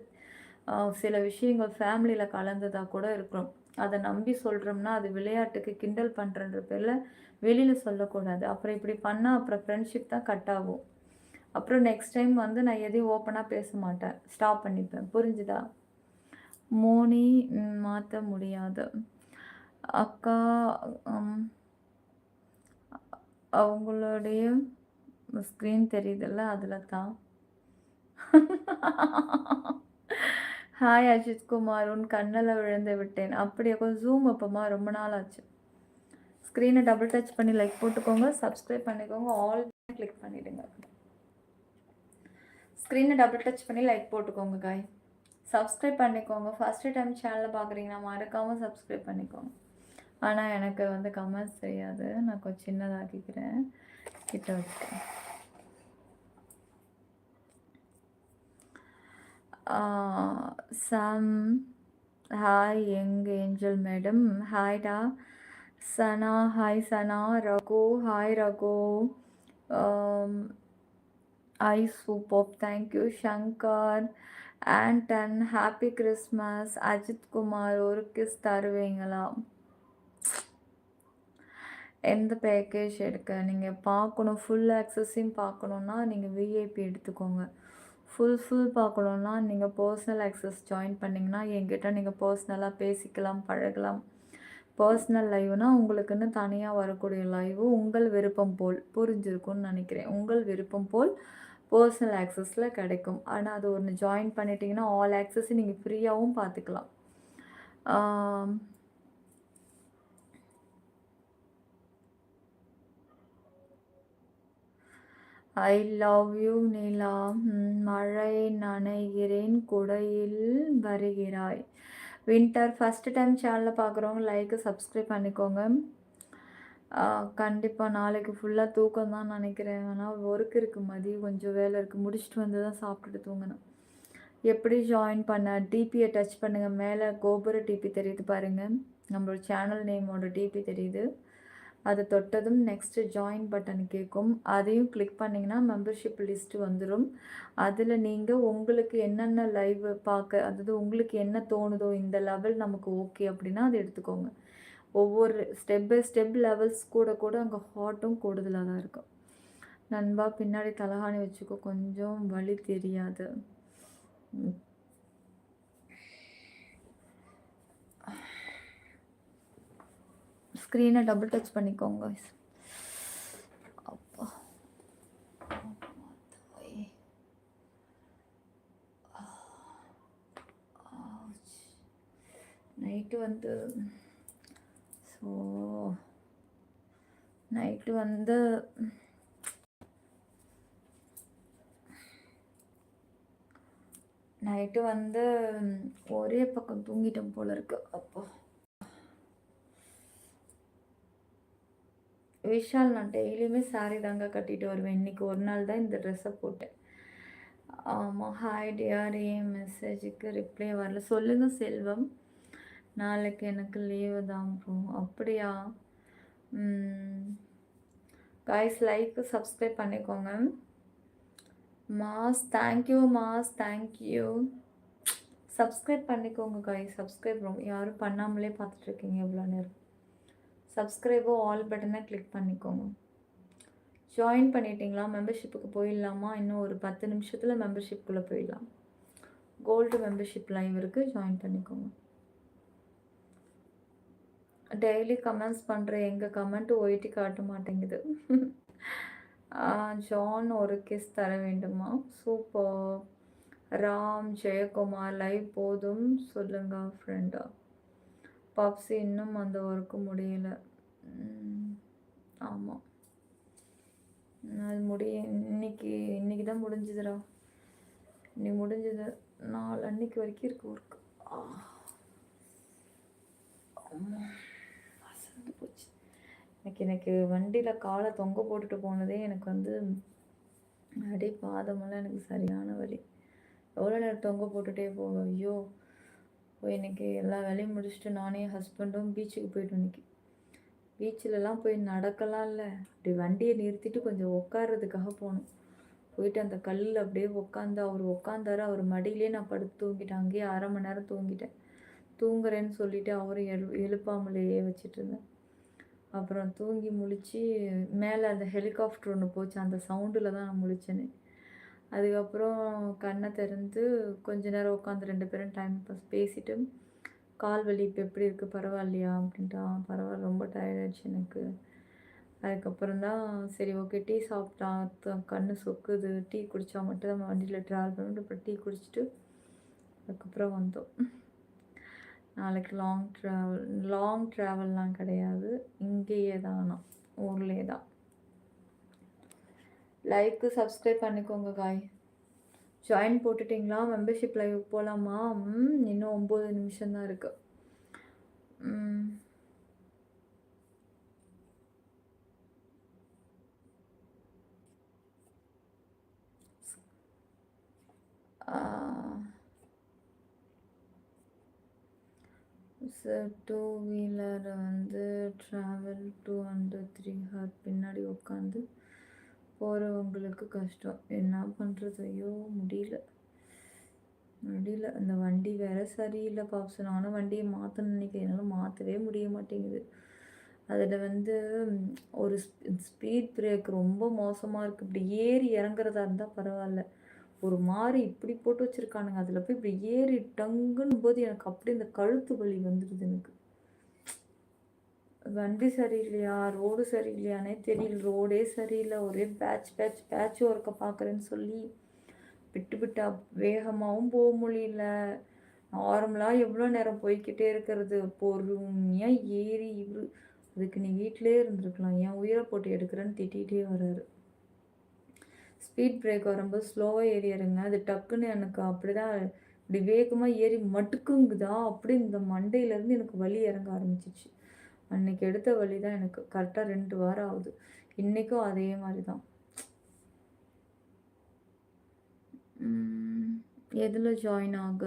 சில விஷயங்கள் ஃபேமிலியில கலந்ததா கூட இருக்கும். அத நம்பி சொல்றோம்னா, அது விளையாட்டுக்கு கிண்டல் பண்றன்ற பேர்ல வெளியில சொல்லக்கூடாது. அப்புறம் இப்படி பண்ணா அப்புறம் ஃப்ரெண்ட்ஷிப் தான் கட் ஆகும். அப்புறம் நெக்ஸ்ட் டைம் வந்து நான் எதையும் ஓப்பனா பேச மாட்டேன். ஸ்டாப் பண்ணிப்பேன். புரிஞ்சுதா? மோனி மாத்த முடியாது. அக்கா ம் அவங்களுடைய ஸ்க்ரீன் தெரியுதுல்ல, அதில தான். ஹாய் அஜித் குமார், உன் கண்ணுல விழுந்து விட்டேன். அப்படியா? கொஞ்சம் ஜூம் அப்பமா, ரொம்ப நாள் ஆச்சு. ஸ்க்ரீனை டபுள் டச் பண்ணி லைக் போட்டுக்கோங்க, சப்ஸ்கிரைப் பண்ணிக்கோங்க, ஆல் கிளிக் பண்ணிடுங்க. ஸ்க்ரீனை டபுள் டச் பண்ணி லைக் போட்டுக்கோங்க காய். சப்ஸ்கிரைப் பண்ணிக்கோங்க. ஃபஸ்ட்டு டைம் சேனலை பார்க்குறீங்கன்னா மறக்காமல் சப்ஸ்கிரைப் பண்ணிக்கோங்க. ஆனால் எனக்கு வந்து கமெண்ட்ஸ் தெரியாது. நான் கொஞ்சம் சின்னதாக்கிக்கிறேன். கிட்ட வச்சுக்கிறேன். Some hi young angel madam. ஹாய்டா சனா. ஹாய் சனா. ரகு. ஹாய் ரகு. ஐ super. Thank you Shankar. Anton happy Christmas. Ajith Kumar ஒரு கிஸ் தருவீங்களா? எந்த பேக்கேஜ் எடுக்க நீங்கள் பார்க்கணும்? ஃபுல் ஆக்சஸையும் பார்க்கணுன்னா நீங்கள் விஐபி எடுத்துக்கோங்க. ஃபுல் பார்க்கணுன்னா நீங்கள் பர்சனல் ஆக்சஸ் ஜாயின் பண்ணிங்கன்னா என்கிட்ட நீங்கள் பர்சனலாக பேசிக்கலாம், பழகலாம். பர்சனல் லைவ்னால் உங்களுக்குன்னு தனியாக வரக்கூடிய லைவு உங்கள் விருப்பம் போல். புரிஞ்சிருக்கும்னு நினைக்கிறேன். உங்கள் விருப்பம் போல் பர்சனல் ஆக்சஸில் கிடைக்கும். ஆனால் அது ஒன்று ஜாயின் பண்ணிட்டீங்கன்னா ஆல் ஆக்சஸையும் நீங்கள் ஃப்ரீயாகவும் பார்த்துக்கலாம். ஐ லவ் யூ நீலா. மழை நனைகிறேன் குடையில் வருகிறாய். வின்டர் ஃபஸ்ட்டு டைம் சேனலில் பார்க்குறவங்க லைக்கு சப்ஸ்கிரைப் பண்ணிக்கோங்க. கண்டிப்பாக நாளைக்கு ஃபுல்லாக தூக்கம் தான் நினைக்கிறேன். ஆனால் ஒர்க் இருக்குது, மதியம் கொஞ்சம் வேலை இருக்குது, முடிச்சுட்டு வந்து தான் சாப்பிட்டுட்டு தூங்கணும். எப்படி ஜாயின் பண்ண? டிபியை டச் பண்ணுங்கள். மேலே கோபுர டிபி தெரியுது பாருங்கள். நம்மளோட சேனல் நேமோட டிபி தெரியுது. அது தொட்டதும் நெக்ஸ்ட்டு ஜாயின் பட்டன் கேட்கும். அதையும் கிளிக் பண்ணிங்கன்னா மெம்பர்ஷிப் லிஸ்ட்டு வந்துடும். அதில் நீங்கள் உங்களுக்கு என்னென்ன லைவ் பார்க்க, அதாவது உங்களுக்கு என்ன தோணுதோ, இந்த லெவல் நமக்கு ஓகே அப்படின்னா அதை எடுத்துக்கோங்க. ஒவ்வொரு ஸ்டெப் பை ஸ்டெப் லெவல்ஸ் கூட அங்கே ஹார்ட்டும் கூடுதலாக தான் இருக்கும். நண்பா பின்னாடி தலகாணி வச்சுக்கோ, கொஞ்சம் வலி தெரியாது. ஸ்க்ரீனை டபுள் டச் பண்ணிக்கோங்க. அப்பா நைட்டு வந்து நைட்டு வந்து ஒரே பக்கம் தூங்கிட்டோம் போல இருக்கு. அப்போ விஷால், நான் டெய்லியுமே சாரி தாங்க கட்டிட்டு வருவேன். இன்றைக்கி ஒரு நாள் தான் இந்த ட்ரெஸ்ஸை போட்டேன். ஆமாம். Hi dear. என் மெசேஜுக்கு ரிப்ளை வரல. சொல்லுங்கள் செல்வம். நாளைக்கு எனக்கு லீவு தான் ப்ரோ. அப்படியா? கைஸ் லைக்கு சப்ஸ்கிரைப் பண்ணிக்கோங்க. Mass thank you. Mass thank you. Subscribe பண்ணிக்கோங்க கைஸ். சப்ஸ்கிரைப் யாரும் பண்ணாமலே பார்த்துட்ருக்கீங்க எவ்வளோ நேரம். சப்ஸ்கிரைபோ ஆல் பட்டனை கிளிக் பண்ணிக்கோங்க. ஜாயின் பண்ணிட்டீங்களா? மெம்பர்ஷிப்புக்கு போயிடலாமா? இன்னும் ஒரு 10 நிமிஷத்தில் மெம்பர்ஷிப்புக்குள்ளே போயிடலாம். கோல்டு மெம்பர்ஷிப் லைவ் இருக்குது, ஜாயின் பண்ணிக்கோங்க. டெய்லி கமெண்ட்ஸ் பண்ணுற எங்கள் கமெண்ட் ஒயிட்டி காட்ட மாட்டேங்குது. ஜான் ஒரு கிஸ் தர வேண்டுமா? சூப்பர். ராம் ஜெயக்குமார் லைவ் போதும் சொல்லுங்க ஃப்ரெண்டா. பாப்ஸி இன்னும் அந்த ஒர்க்கு முடியல. ஆமாம், அது இன்னைக்கு தான் முடிஞ்சுதுடா. இன்னைக்கு முடிஞ்சது. அன்னைக்கு வரைக்கும் இருக்குது ஒர்க்கு. அசந்து போச்சு. எனக்கு வண்டியில் காலை தொங்க போட்டுட்டு போனதே எனக்கு வந்து அடி பாதமெல்லாம் எனக்கு சரியான வலி. எவ்வளோ நேரம் தொங்க போட்டுகிட்டே போவேன். ஐயோ! போய் இன்றைக்கி எல்லா வேலையும் முடிச்சுட்டு நானே ஹஸ்பண்டும் பீச்சுக்கு போயிட்டோம். இன்றைக்கி பீச்சிலலாம் போய் நடக்கலாம் இல்லை, அப்படி வண்டியை நிறுத்திட்டு கொஞ்சம் உட்கார்றதுக்காக போகணும். போயிட்டு அந்த கல்லில் அப்படியே உட்காந்து அவர் உட்காந்தாரு. அவர் மடியிலே நான் படுத்து தூங்கிட்டேன். அங்கேயே 1/2 மணி நேரம் தூங்கிட்டேன். தூங்குறேன்னு சொல்லிவிட்டு அவரும் எழுப்பாமலேயே வச்சுட்டு இருந்தேன். அப்புறம் தூங்கி முழிச்சு மேலே அந்த ஹெலிகாப்டர் ஒன்று போச்சு, அந்த சவுண்டில் தான் நான் முழிச்சேனே. அதுக்கப்புறம் கண்ணை திறந்து கொஞ்ச நேரம் உட்காந்து 2 பேரும் டைம் பாஸ் பேசிவிட்டு, கால் வலி இப்போ எப்படி இருக்குது, பரவாயில்லையா அப்படின்ட்டா. பரவாயில்ல, ரொம்ப டயர்டாயிடுச்சு எனக்கு. அதுக்கப்புறம் தான் சரி ஓகே டீ சாப்பிட்டா, கண்ணு சொக்குது, டீ குடித்தா மட்டும் தான் வண்டியில் ட்ராவல் பண்ணிட்டு அப்புறம் டீ குடிச்சிட்டு அதுக்கப்புறம் வந்தோம். நாளைக்கு லாங் ட்ராவல்லாம் கிடையாது, இங்கேயே தான், நான் ஊர்லேயே தான். லைக்கு சப்ஸ்கிரைப் பண்ணிக்கோங்க காய். ஜாயின் போட்டுட்டிங்களா? மெம்பர்ஷிப் லைவ் போகலாமா? இன்னும் 9 நிமிஷம் தான் இருக்குது. சார் 2 வீலர் வந்து ட்ராவல் 203 ஹார் பின்னாடி உட்காந்து போகிறவங்களுக்கு கஷ்டம். என்ன பண்ணுறது? ஐயோ முடியல. அந்த வண்டி வேறு சரியில்லை பாப்ஸ். நானும் வண்டியை மாற்றணும்னு நினைக்கிறேன், என்னால் மாற்றவே முடிய மாட்டேங்குது. அதில் வந்து ஒரு ஸ்பீட் பிரேக் ரொம்ப மோசமாக இருக்குது. இப்படி ஏறி இறங்குறதா இருந்தால் பரவாயில்ல, ஒரு மாதிரி இப்படி போட்டு வச்சுருக்கானுங்க. அதில் போய் இப்படி ஏறி டங்குன்னு போது எனக்கு அப்படி இந்த கழுத்து வலி வந்துடுது எனக்கு. வண்டி சரியில்லையா, ரோடு சரியில்லையானே தெரியல. ரோடே சரியில்லை, ஒரே பேட்ச் ஒர்க்கை பார்க்குறேன்னு சொல்லி விட்டு வேகமாகவும் போக முடியல. நார்மலாக எவ்வளோ நேரம் போய்கிட்டே இருக்கிறது, பொறுமையாக ஏறி அதுக்கு நீ வீட்டிலே இருந்திருக்கலாம், என் உயிரை போட்டு எடுக்கிறேன்னு திட்டிகிட்டே வர்றாரு. ஸ்பீட் பிரேக் வரும்போது ஸ்லோவாக ஏறி இறங்க, அது டக்குன்னு எனக்கு அப்படி தான் இப்படி வேகமாக ஏறி மட்டுக்குங்குதா, அப்படி இந்த மண்டையிலேருந்து எனக்கு வலி இறங்க ஆரம்பிச்சிச்சு. அன்றைக்கி எடுத்த வலி தான் எனக்கு கரெக்டாக 2 வாரம் ஆகுது. இன்றைக்கும் அதே மாதிரி தான். எதில் ஜாயின் ஆக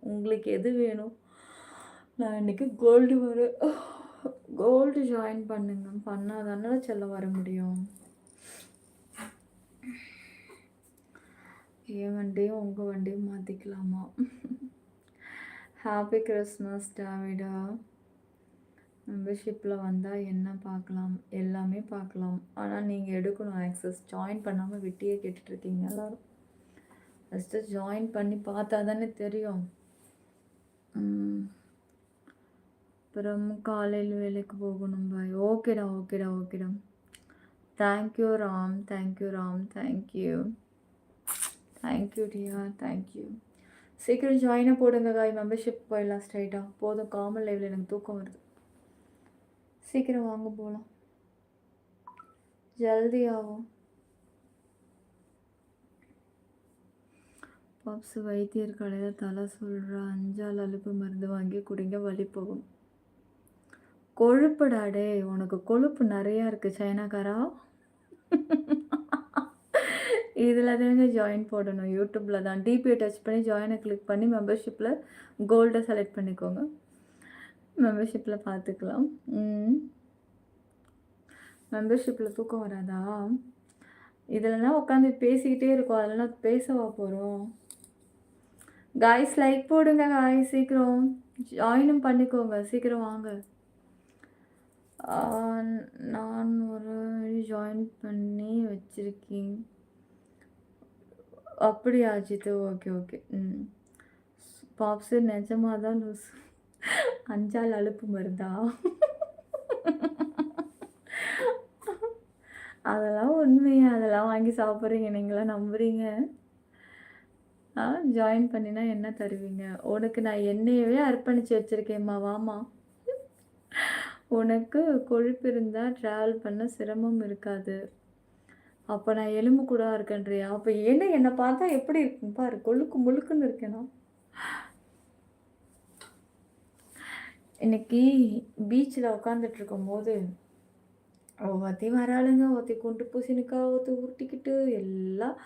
உங்களுக்கு எது வேணும்? நான் இன்றைக்கி கோல்டு ஜாயின் பண்ணுங்க, பண்ணாதானே செல்ல வர முடியும். என் வண்டியும் உங்கள் வண்டியும் மாற்றிக்கலாமா? Happy Christmas டாவிடா. மெம்பர்ஷிப்பில் வந்தால் என்ன பார்க்கலாம்? எல்லாமே பார்க்கலாம், ஆனால் நீங்கள் எடுக்கணும் ஆக்சஸ். ஜாயின் பண்ணாமல் விட்டியே கேட்டுட்ருக்கீங்க எல்லோரும். ஃபஸ்ட்டு ஜாயின் பண்ணி பார்த்தா தானே தெரியும். அப்புறம் காலையில் வேலைக்கு போகணும் பாய். ஓகேடா. Thank you Ram. Thank you Diya, thank you. சீக்கிரம் ஜாயினை போடுங்க காய், மெம்பர்ஷிப் போயிடலாம் ஸ்ட்ரைட்டாக. போதும், காமன் லைவில் எனக்கு தூக்கம் வருது. சீக்கிரம் வாங்க போகலாம், ஜல்தி ஆகும். பாப்ஸ் வைத்தியர் கடையில் தலை சொல்கிற 5 அலுப்பு மருந்து வாங்கி குடிங்க, வலி போகும். கொழுப்புடாடே, உனக்கு கொழுப்பு நிறையா இருக்குது சைனாக்காரா. இதில் தாங்க ஜாயின் போடணும், யூடியூப்பில் தான். டிபியை டச் பண்ணி ஜாயினை கிளிக் பண்ணி மெம்பர்ஷிப்பில் கோல்டை செலக்ட் பண்ணிக்கோங்க. மெம்பர்ஷிப்பில் பார்த்துக்கலாம். மெம்பர்ஷிப்பில் தூக்கம் வராதா? இதில்னா உட்காந்து பேசிக்கிட்டே இருக்கோம், அதெல்லாம் பேசவா போகிறோம்? காய்ஸ் லைக் போடுங்க காய்ஸ், சீக்கிரம் ஜாயினும் பண்ணிக்கோங்க, சீக்கிரம் வாங்க. நான் ஒரு ஜாயின் பண்ணி வச்சுருக்கேன். அப்படியா அஜித்? ஓகே. பாப்ஸு நிஜமாக தான் லூஸ். 5 அலுப்பு மருந்தா? அதெல்லாம் உண்மையா? அதெல்லாம் வாங்கி சாப்பிட்றீங்க நீங்களாம், நம்புறீங்க? ஜாயின் பண்ணினா என்ன தருவீங்க? உனக்கு நான் என்னையவே அர்ப்பணித்து வச்சுருக்கேம்மா, வாமா. உனக்கு கொழுப்பு இருந்தால் ட்ராவல் பண்ண சிரமம் இருக்காது. அப்போ நான் எலும்பு கூட இருக்கேன்றியா? அப்போ என்னை பார்த்தா எப்படி இருக்கும் பாரு, முழுக்குன்னு இருக்கேனா? இன்னைக்கு பீச்சில் உட்காந்துட்டு இருக்கும்போது ஒருத்தி வராளுங்க, ஒருத்தி குண்டு பூசணிக்கா ஒருத்தி உருட்டிக்கிட்டு எல்லாம்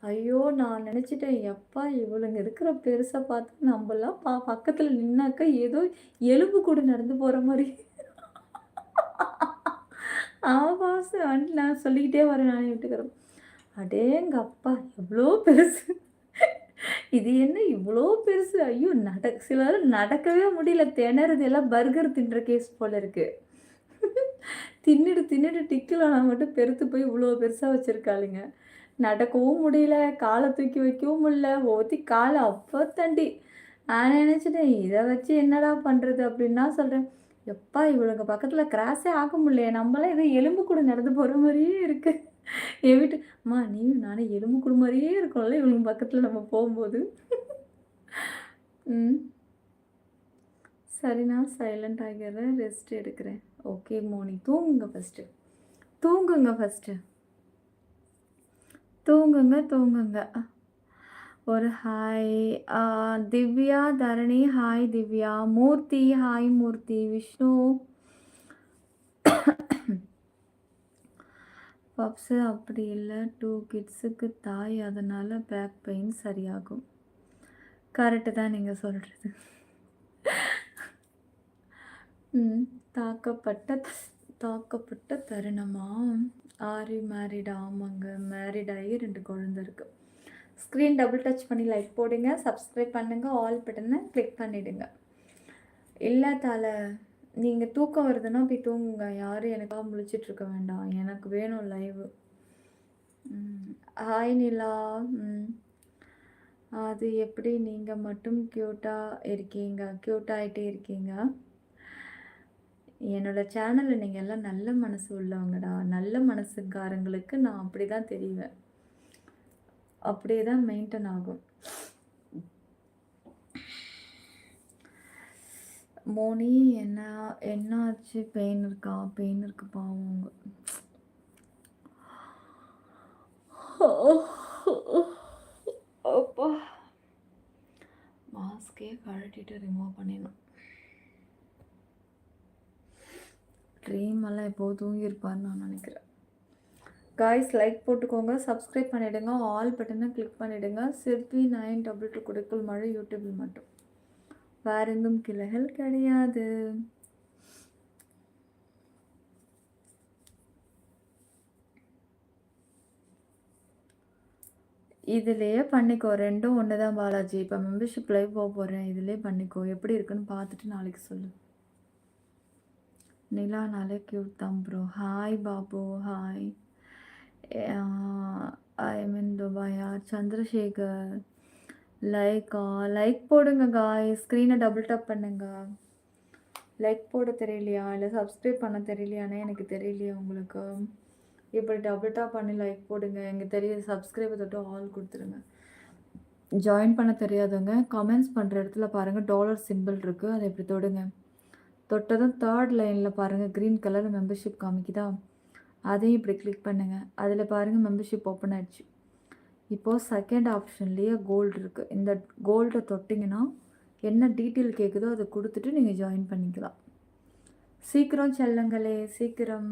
ஐயோ! நான் நெனச்சுட்டேன், எப்பா இவளுங்க இருக்கிற பெருச பார்த்து நம்பலாம் பக்கத்துல நின்னாக்கா ஏதோ எலும்பு கூடு நடந்து போற மாரி. ஆமா நான் சொல்லிக்கிட்டே வரேன் நானும் என் வீட்டுக்காரரும். அடேங்கப்பா! எவ்ளோ பெருசு. இது என்ன இவ்ளோ பெருசு? ஐயோ! சிலர் நடக்கவே முடியல. திணறுது எல்லாம் பர்கர் தின்ற கேஸ் போல இருக்கு. தின்னுட்டு தின்னுட்டு டிக்கிலானா மட்டும் பெருத்து போய் இவ்ளோ பெருசா வச்சிருக்காளுங்க. நடக்கவும் முடியல, கால தூக்கி வைக்கவும் முடியல. ஒருத்தி கால அப்பத்தாண்டி. நான் நெனச்சுட்டேன், இத வச்சு என்னடா பண்றது? அப்படின்னு தான் சொல்றேன். எப்பா இவளுங்க பக்கத்துல கிராஸே ஆக முடியலையே! நம்மலாம் ஏதோ எலும்பு கூட நடந்து போற மாரியே இருக்கு. என் வீட்டு அம்மா நீயும் நானும் எலும்பு கூடு மாரியே இருக்கோம்ல இவளுங்க பக்கத்துல நம்ம போம்போது. ம். சரி நான் சைலண்ட் ஆகிறேன். ரெஸ்ட் எடுக்கிறேன். ஓகே மோனி தூங்குங்க ஃபர்ஸ்ட்டு. தூங்குங்க ஃபர்ஸ்ட்டு. தூங்குங்க, தூங்குங்க. ஒரு ஹாய். திவ்யா, தரணி ஹாய் திவ்யா. மூர்த்தி ஹாய் மூர்த்தி. விஷ்ணு பப்ஸு அப்படி இல்ல 2 கிட்ஸுக்கு தாய். அதனால பேக் பெயின் சரியாகும். கரெக்ட்டு தான் நீங்க சொல்றது. ம். தாக்கப்பட்ட தருணமா? Are you married? ஆமாங்க. மேரிட் ஆகி 2 குழந்த இருக்கு. ஸ்க்ரீன் டபுள் டச் பண்ணி லைக் போடுங்க. சப்ஸ்கிரைப் பண்ணுங்க. ஆல் பட்டனை கிளிக் பண்ணிடுங்க. இல்ல தல. நீங்க தூக்கம் வருதுன்னா போய் தூங்குங்க. யாரும் எனக்காக முழிச்சிட்டு இருக்க வேண்டாம். எனக்கு வேணும் லைவு. ஹாய் நிலா. அது எப்படி நீங்க மட்டும் கியூட்டா இருக்கீங்க? கியூட் ஆயிட்டே இருக்கீங்க. என்னோட சேனல்ல நீங்க எல்லாம் நல்ல மனசு உள்ளவங்கடா. நல்ல மனசுக்காரங்களுக்கு நான் அப்படிதான் தெரிவேன். அப்படியே தான் மெயின்டெயின் ஆகும். மோனி என்னாச்சு? பெயின் இருக்கா? பெயின் இருக்கு பாவம். அப்பா மாஸ்கே கழட்டிட்டு ரிமூவ் பண்ணிடணும். ட்ரீம் எல்லாம் எப்போ தூங்கியிருப்பான்னு நான் நினைக்கிறேன். காய்ஸ் லைக் போட்டுக்கோங்க, சப்ஸ்கிரைப் பண்ணிவிடுங்க, ஆல் பட்டனை கிளிக் பண்ணிவிடுங்க. சிற்பி 922 குடைக்குள் மழை யூடியூபில் மட்டும். வேற எங்கும் கிளைகள் கிடையாது. இதுலேயே பண்ணிக்கோ. ரெண்டும் ஒன்று தான் பாலாஜி. இப்போ மெம்பர்ஷிப் லைவ் போக போகிறேன். இதுலேயே பண்ணிக்கோ. எப்படி இருக்குன்னு பார்த்துட்டு நாளைக்கு சொல்லு. நிலானாலே கியூட் தான் ப்ரோ. ஹாய் பாபு. ஹாய். ஐ மீன் துபாயா. சந்திரசேகர் லைக் போடுங்க காய். ஸ்க்ரீனை டபுள் டப் பண்ணுங்க. லைக் போட தெரியலையா? இல்லை சப்ஸ்கிரைப் பண்ண தெரியலையானே எனக்கு தெரியலையா உங்களுக்கு? இப்படி டபுள் டாப் பண்ணி லைக் போடுங்க. எங்கள் தெரிய சப்ஸ்கிரைபை தொட்டு ஆல் கொடுத்துருங்க. ஜாயின் பண்ண தெரியாதவங்க கமெண்ட்ஸ் பண்ணுற இடத்துல பாருங்கள் டாலர் சிம்பிள் இருக்குது. அதை இப்படி தொடுங்க. தொட்டதும் 3rd லைனில் பாருங்கள் க்ரீன் கலரில் மெம்பர்ஷிப் காமிக்குதா? அதையும் இப்படி கிளிக் பண்ணுங்கள். அதில் பாருங்கள் மெம்பர்ஷிப் ஓப்பன் ஆயிடுச்சு. இப்போது 2nd ஆப்ஷன்லேயே கோல்டு இருக்குது. இந்த கோல்டை தொட்டிங்கன்னா என்ன டீட்டெயில் கேட்குதோ அதை கொடுத்துட்டு நீங்கள் ஜாயின் பண்ணிக்கலாம். சீக்கிரம் செல்லுங்களே, சீக்கிரம்.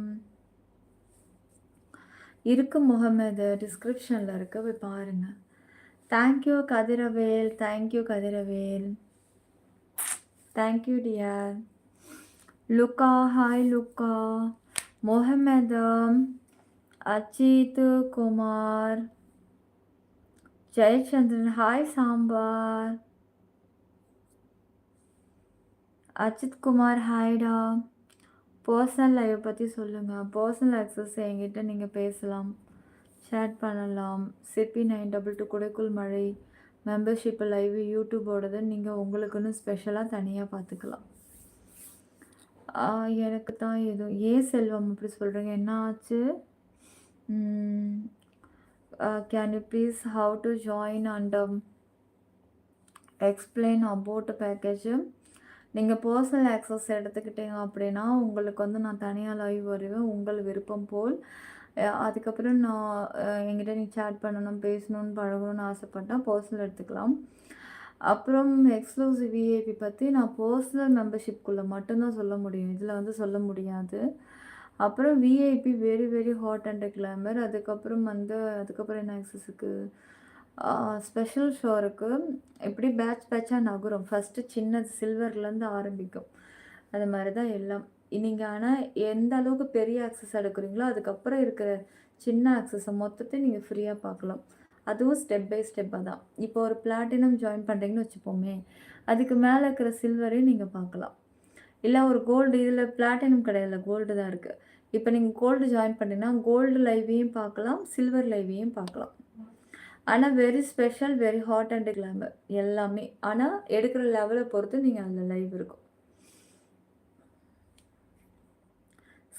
இருக்கு முகமது, டிஸ்கிரிப்ஷனில் இருக்க போய் பாருங்கள். Thank you Kathiravel. Thank you Kathiravel. Thank you dear. Luca hi Luca. Mohammed, Ajith Kumar, Jayachandran hi Sambar. Ajith Kumar ஹாய்டா. பர்சனல் லைவ் பற்றி சொல்லுங்கள். பர்சனல் ஆக்சஸ் என்கிட்ட நீங்கள் பேசலாம், சேட் பண்ணலாம். சிபி 922 குடைக்குள் மழை மெம்பர்ஷிப் லைவ் யூடியூபோடது நீங்கள் உங்களுக்குன்னு ஸ்பெஷலாக தனியாக பார்த்துக்கலாம். எனக்கு தான் எதுவும் ஏன் செல்வம் அப்படி சொல்கிறீங்க? என்ன ஆச்சு? Can you please how to join and explain about package? நீங்கள் பர்சனல் ஆக்சஸ் எடுத்துக்கிட்டீங்க அப்படின்னா உங்களுக்கு வந்து நான் தனியாக லைவ் வருவேன் உங்கள் விருப்பம் போல். அதுக்கப்புறம் நான் என்கிட்ட நீ சேட் பண்ணணும், பேசணும்னு, பழகணும்னு ஆசைப்பட்டால் பர்சனல் எடுத்துக்கலாம். அப்புறம் எக்ஸ்க்ளூசிவ் விஐபி பற்றி நான் பர்சனல் மெம்பர்ஷிப்குள்ளே மட்டும்தான் சொல்ல முடியும். இதில் வந்து சொல்ல முடியாது. அப்புறம் VIP very very hot and glamour. அதுக்கப்புறம் வந்து அதுக்கப்புறம் என்ன ஆக்சஸுக்கு ஸ்பெஷல் ஷோ இருக்கு. இப்படி பேட்ச் பேட்சாக நகரும். ஃபஸ்ட்டு சின்னது சில்வர்லேருந்து ஆரம்பிக்கும். அது மாதிரி தான் எல்லாம். நீங்கள் ஆனால் எந்த அளவுக்கு பெரிய ஆக்சஸ் எடுக்கிறீங்களோ அதுக்கப்புறம் இருக்கிற சின்ன ஆக்சஸை மொத்தத்தையும் நீங்கள் ஃப்ரீயாக பார்க்கலாம். அதுவும் ஸ்டெப் பை ஸ்டெப்பாக தான். இப்போ ஒரு பிளாட்டினம் ஜாயின் பண்ணுறீங்கன்னு வச்சுப்போமே, அதுக்கு மேலே இருக்கிற சில்வரையும் நீங்கள் பார்க்கலாம். இல்லை ஒரு கோல்டு, இதில் பிளாட்டினம் கிடையாது, கோல்டு தான் இருக்குது. இப்போ நீங்கள் கோல்டு ஜாயின் பண்ணிங்கன்னா கோல்டு லைவையும் பார்க்கலாம், சில்வர் லைவையும் பார்க்கலாம். ஆனால் very special, very hot and glamour எல்லாமே. ஆனால் எடுக்கிற லெவலை பொறுத்து நீங்கள் அதில் லைவ் இருக்கும்.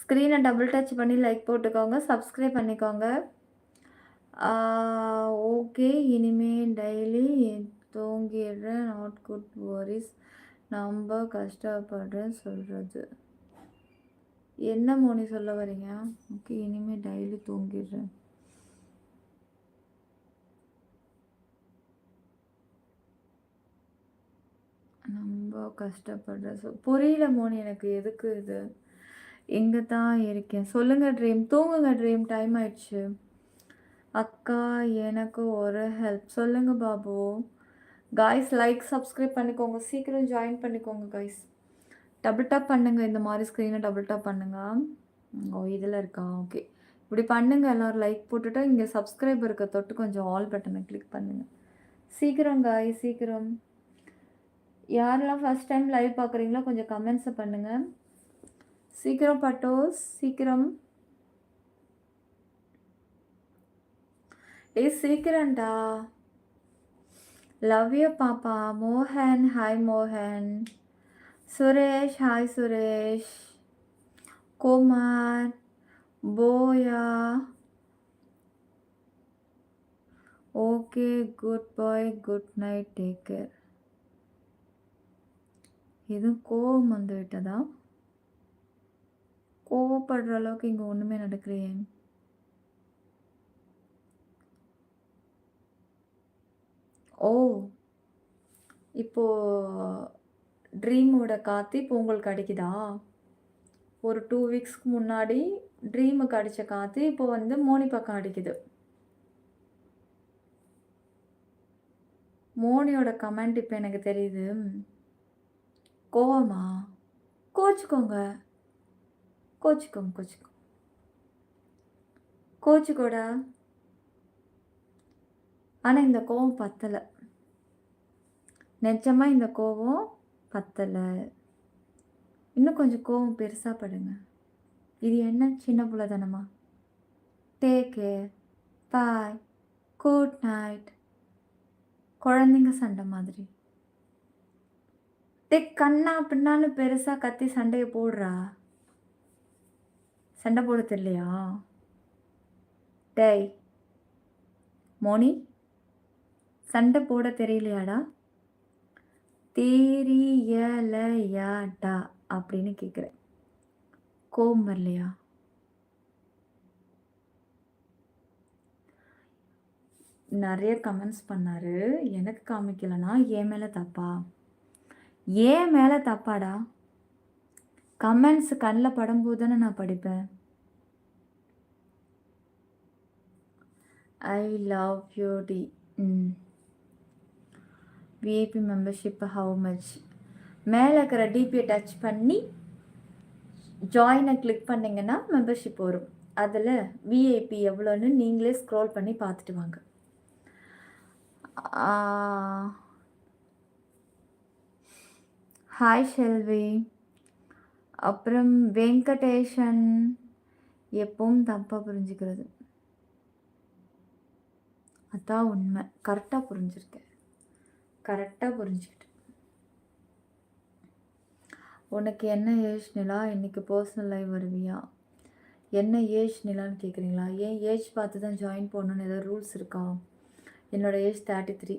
ஸ்க்ரீனை டபுள் டச் பண்ணி லைக் போட்டுக்கோங்க, சப்ஸ்கிரைப் பண்ணிக்கோங்க. ஓகே, இனிமே டெய்லி தூங்கிடுறேன். Not good worries. நம்ம கஷ்டப்படுறேன் சொல்கிறது என்ன மோனி சொல்ல வரீங்க? ஓகே, இனிமே டெய்லி தூங்கிடுறேன். ரொம்ப கஷ்டப்படுறேன். புரியல மோனி எனக்கு எதுக்கு இது. எங்கே தான் இருக்கேன் சொல்லுங்க ட்ரீம். தூங்குங்க ட்ரீம், டைம் ஆயிடுச்சு. அக்கா எனக்கு ஒரு ஹெல்ப் சொல்லுங்க பாபு. காய்ஸ் லைக் சப்ஸ்கிரைப் பண்ணிக்கோங்க, சீக்கிரம் ஜாயின் பண்ணிக்கோங்க காய்ஸ். டபுள் டாப் பண்ணுங்க, இந்த மாதிரி ஸ்க்ரீனை டபுள் டாப் பண்ணுங்க. ஓ இதில் இருக்கா? ஓகே, இப்படி பண்ணுங்க. எல்லோரும் லைக் போட்டுட்டு இங்கே சப்ஸ்கிரைப் இருக்க தொட்டு கொஞ்சம் ஆல் பட்டனை கிளிக் பண்ணுங்க. சீக்கிரம் காய்ஸ் சீக்கிரம். யாரெல்லாம் ஃபஸ்ட் டைம் லைவ் பார்க்குறீங்களோ கொஞ்சம் கமெண்ட்ஸை பண்ணுங்கள். சீக்கிரம் பட்டோஸ் சீக்கிரம். சீக்கிரம்டா. லவ் யூ பாப்பா. மோகன் ஹாய் மோகன். சுரேஷ் ஹாய் சுரேஷ். குமார் போயா. ஓகே, குட் பாய், குட் நைட், டேக் கேர். எதுவும் கோபம் வந்து விட்டதா? கோவப்படுற அளவுக்கு இங்கே ஒன்றுமே நடக்கலையே. ஓ, இப்போது ட்ரீமோட காற்று இப்போ உங்களுக்கு அடிக்குதா? ஒரு 2 வீக்ஸ்க்கு முன்னாடி ட்ரீமுக்கு அடித்த காற்று இப்போ வந்து மோனி பக்கம் அடிக்குது. மோனியோட கமெண்ட் இப்போ எனக்கு தெரியுது. கோவமா? கோச்சுக்கோங்க கோச்சுக்கோங்க கோச்சுக்கோங்க கோச்சுக்கோடா. ஆனால் இந்த கோவம் பத்தலை. நிஜமாக இந்த கோவம் பத்தலை. இன்னும் கொஞ்சம் கோவம் பெருசாக படுங்க. இது என்ன சின்ன புள்ளதனமா? டேக் கேர், பாய், குட் நைட். குழந்தைங்க சண்டை மாதிரி. கண்ணா பின்னான்னு பெருசாக கத்தி சண்டையை போடுறா. சண்டை போட தெரியலையா? டேய் மோனி, சண்டை போட தெரியலையாடா? தெரியலையாடா அப்படின்னு கேட்குறேன். கோபம் வரலையா? நிறைய கமெண்ட்ஸ் பண்ணாரு, எனக்கு காமிக்கலனா என் மேலே தப்பா? ஏன் மேலே தப்பாடா? கமெண்ட்ஸ் கண்ணில் படும்போது தானே நான் படிப்பேன். ஐ லவ் யூ டி. VIP membership how much? மேலே இருக்கிற டிபியை டச் பண்ணி ஜாயினை கிளிக் பண்ணிங்கன்னா மெம்பர்ஷிப் வரும். அதில் விஐபி எவ்வளோன்னு நீங்களே ஸ்க்ரோல் பண்ணி பார்த்துட்டு வாங்க. ஹாய் ஷெல்வி. அப்புறம் வெங்கடேஷன். எப்பவும் தப்பாக புரிஞ்சுக்கிறது. அதான் உண்மை. கரெக்டாக புரிஞ்சுருக்கேன், கரெக்டாக புரிஞ்சுக்கிட்டேன். உனக்கு என்ன ஏஜ் நிலா? இன்றைக்கி பர்சனல் லைவ் வருவியா? என்ன ஏஜ் நிலான்னு கேட்குறீங்களா? ஏன் ஏஜ் பார்த்து தான் ஜாயின் பண்ணணுன்னு ஏதாவது ரூல்ஸ் இருக்கா? என்னோடய ஏஜ் 33.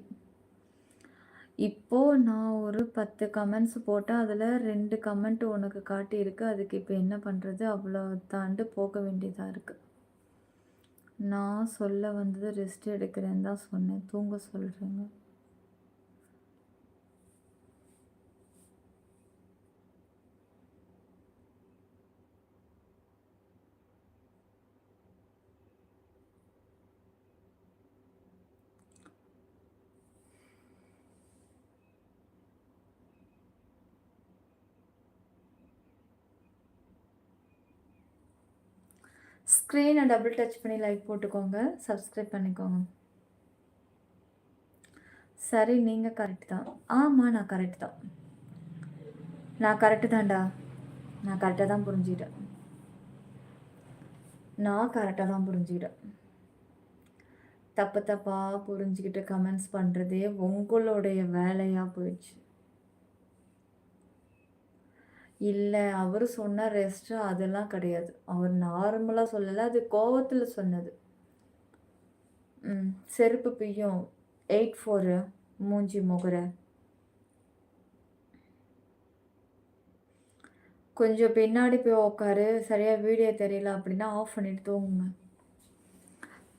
இப்போது நான் ஒரு 10 கமெண்ட்ஸ் போட்டேன், அதில் 2 கமெண்ட் உனக்கு காட்டியிருக்கு. அதுக்கு இப்போ என்ன பண்ணுறது? அவ்வளோ தாண்டு போக வேண்டியதாக இருக்குது. நான் சொல்ல வந்தது ரெஸ்ட் எடுக்கிறேன்னு தான் சொன்னேன். தூங்க சொல்கிறேங்க. ஸ்க்ரீனை டபுள் டச் பண்ணி லைக் போட்டுக்கோங்க, சப்ஸ்கிரைப் பண்ணிக்கோங்க. சரி, நீங்கள் கரெக்ட் தான். ஆமாம், நான் கரெக்ட் தான். நான் கரெக்டு தான்டா. நான் கரெக்டாக தான் புரிஞ்சுக்கிட்டேன். நான் கரெக்டாக தான் புரிஞ்சுக்கிட்டேன். தப்பு தப்பாக புரிஞ்சுக்கிட்டு கமெண்ட்ஸ் பண்ணுறதே உங்களுடைய வேலையாக போயிடுச்சு. இல்லை, அவர் சொன்ன ரெஸ்ட்டு அதெல்லாம் கிடையாது. அவர் நார்மலாக சொல்லலை, அது கோவத்தில் சொன்னது. செருப்பு பிய்யும் 84 மூஞ்சி முகர. கொஞ்சம் பின்னாடி போய் உட்காரு, சரியாக வீடியோ தெரியல அப்படின்னா ஆஃப் பண்ணிட்டு தூங்குங்க.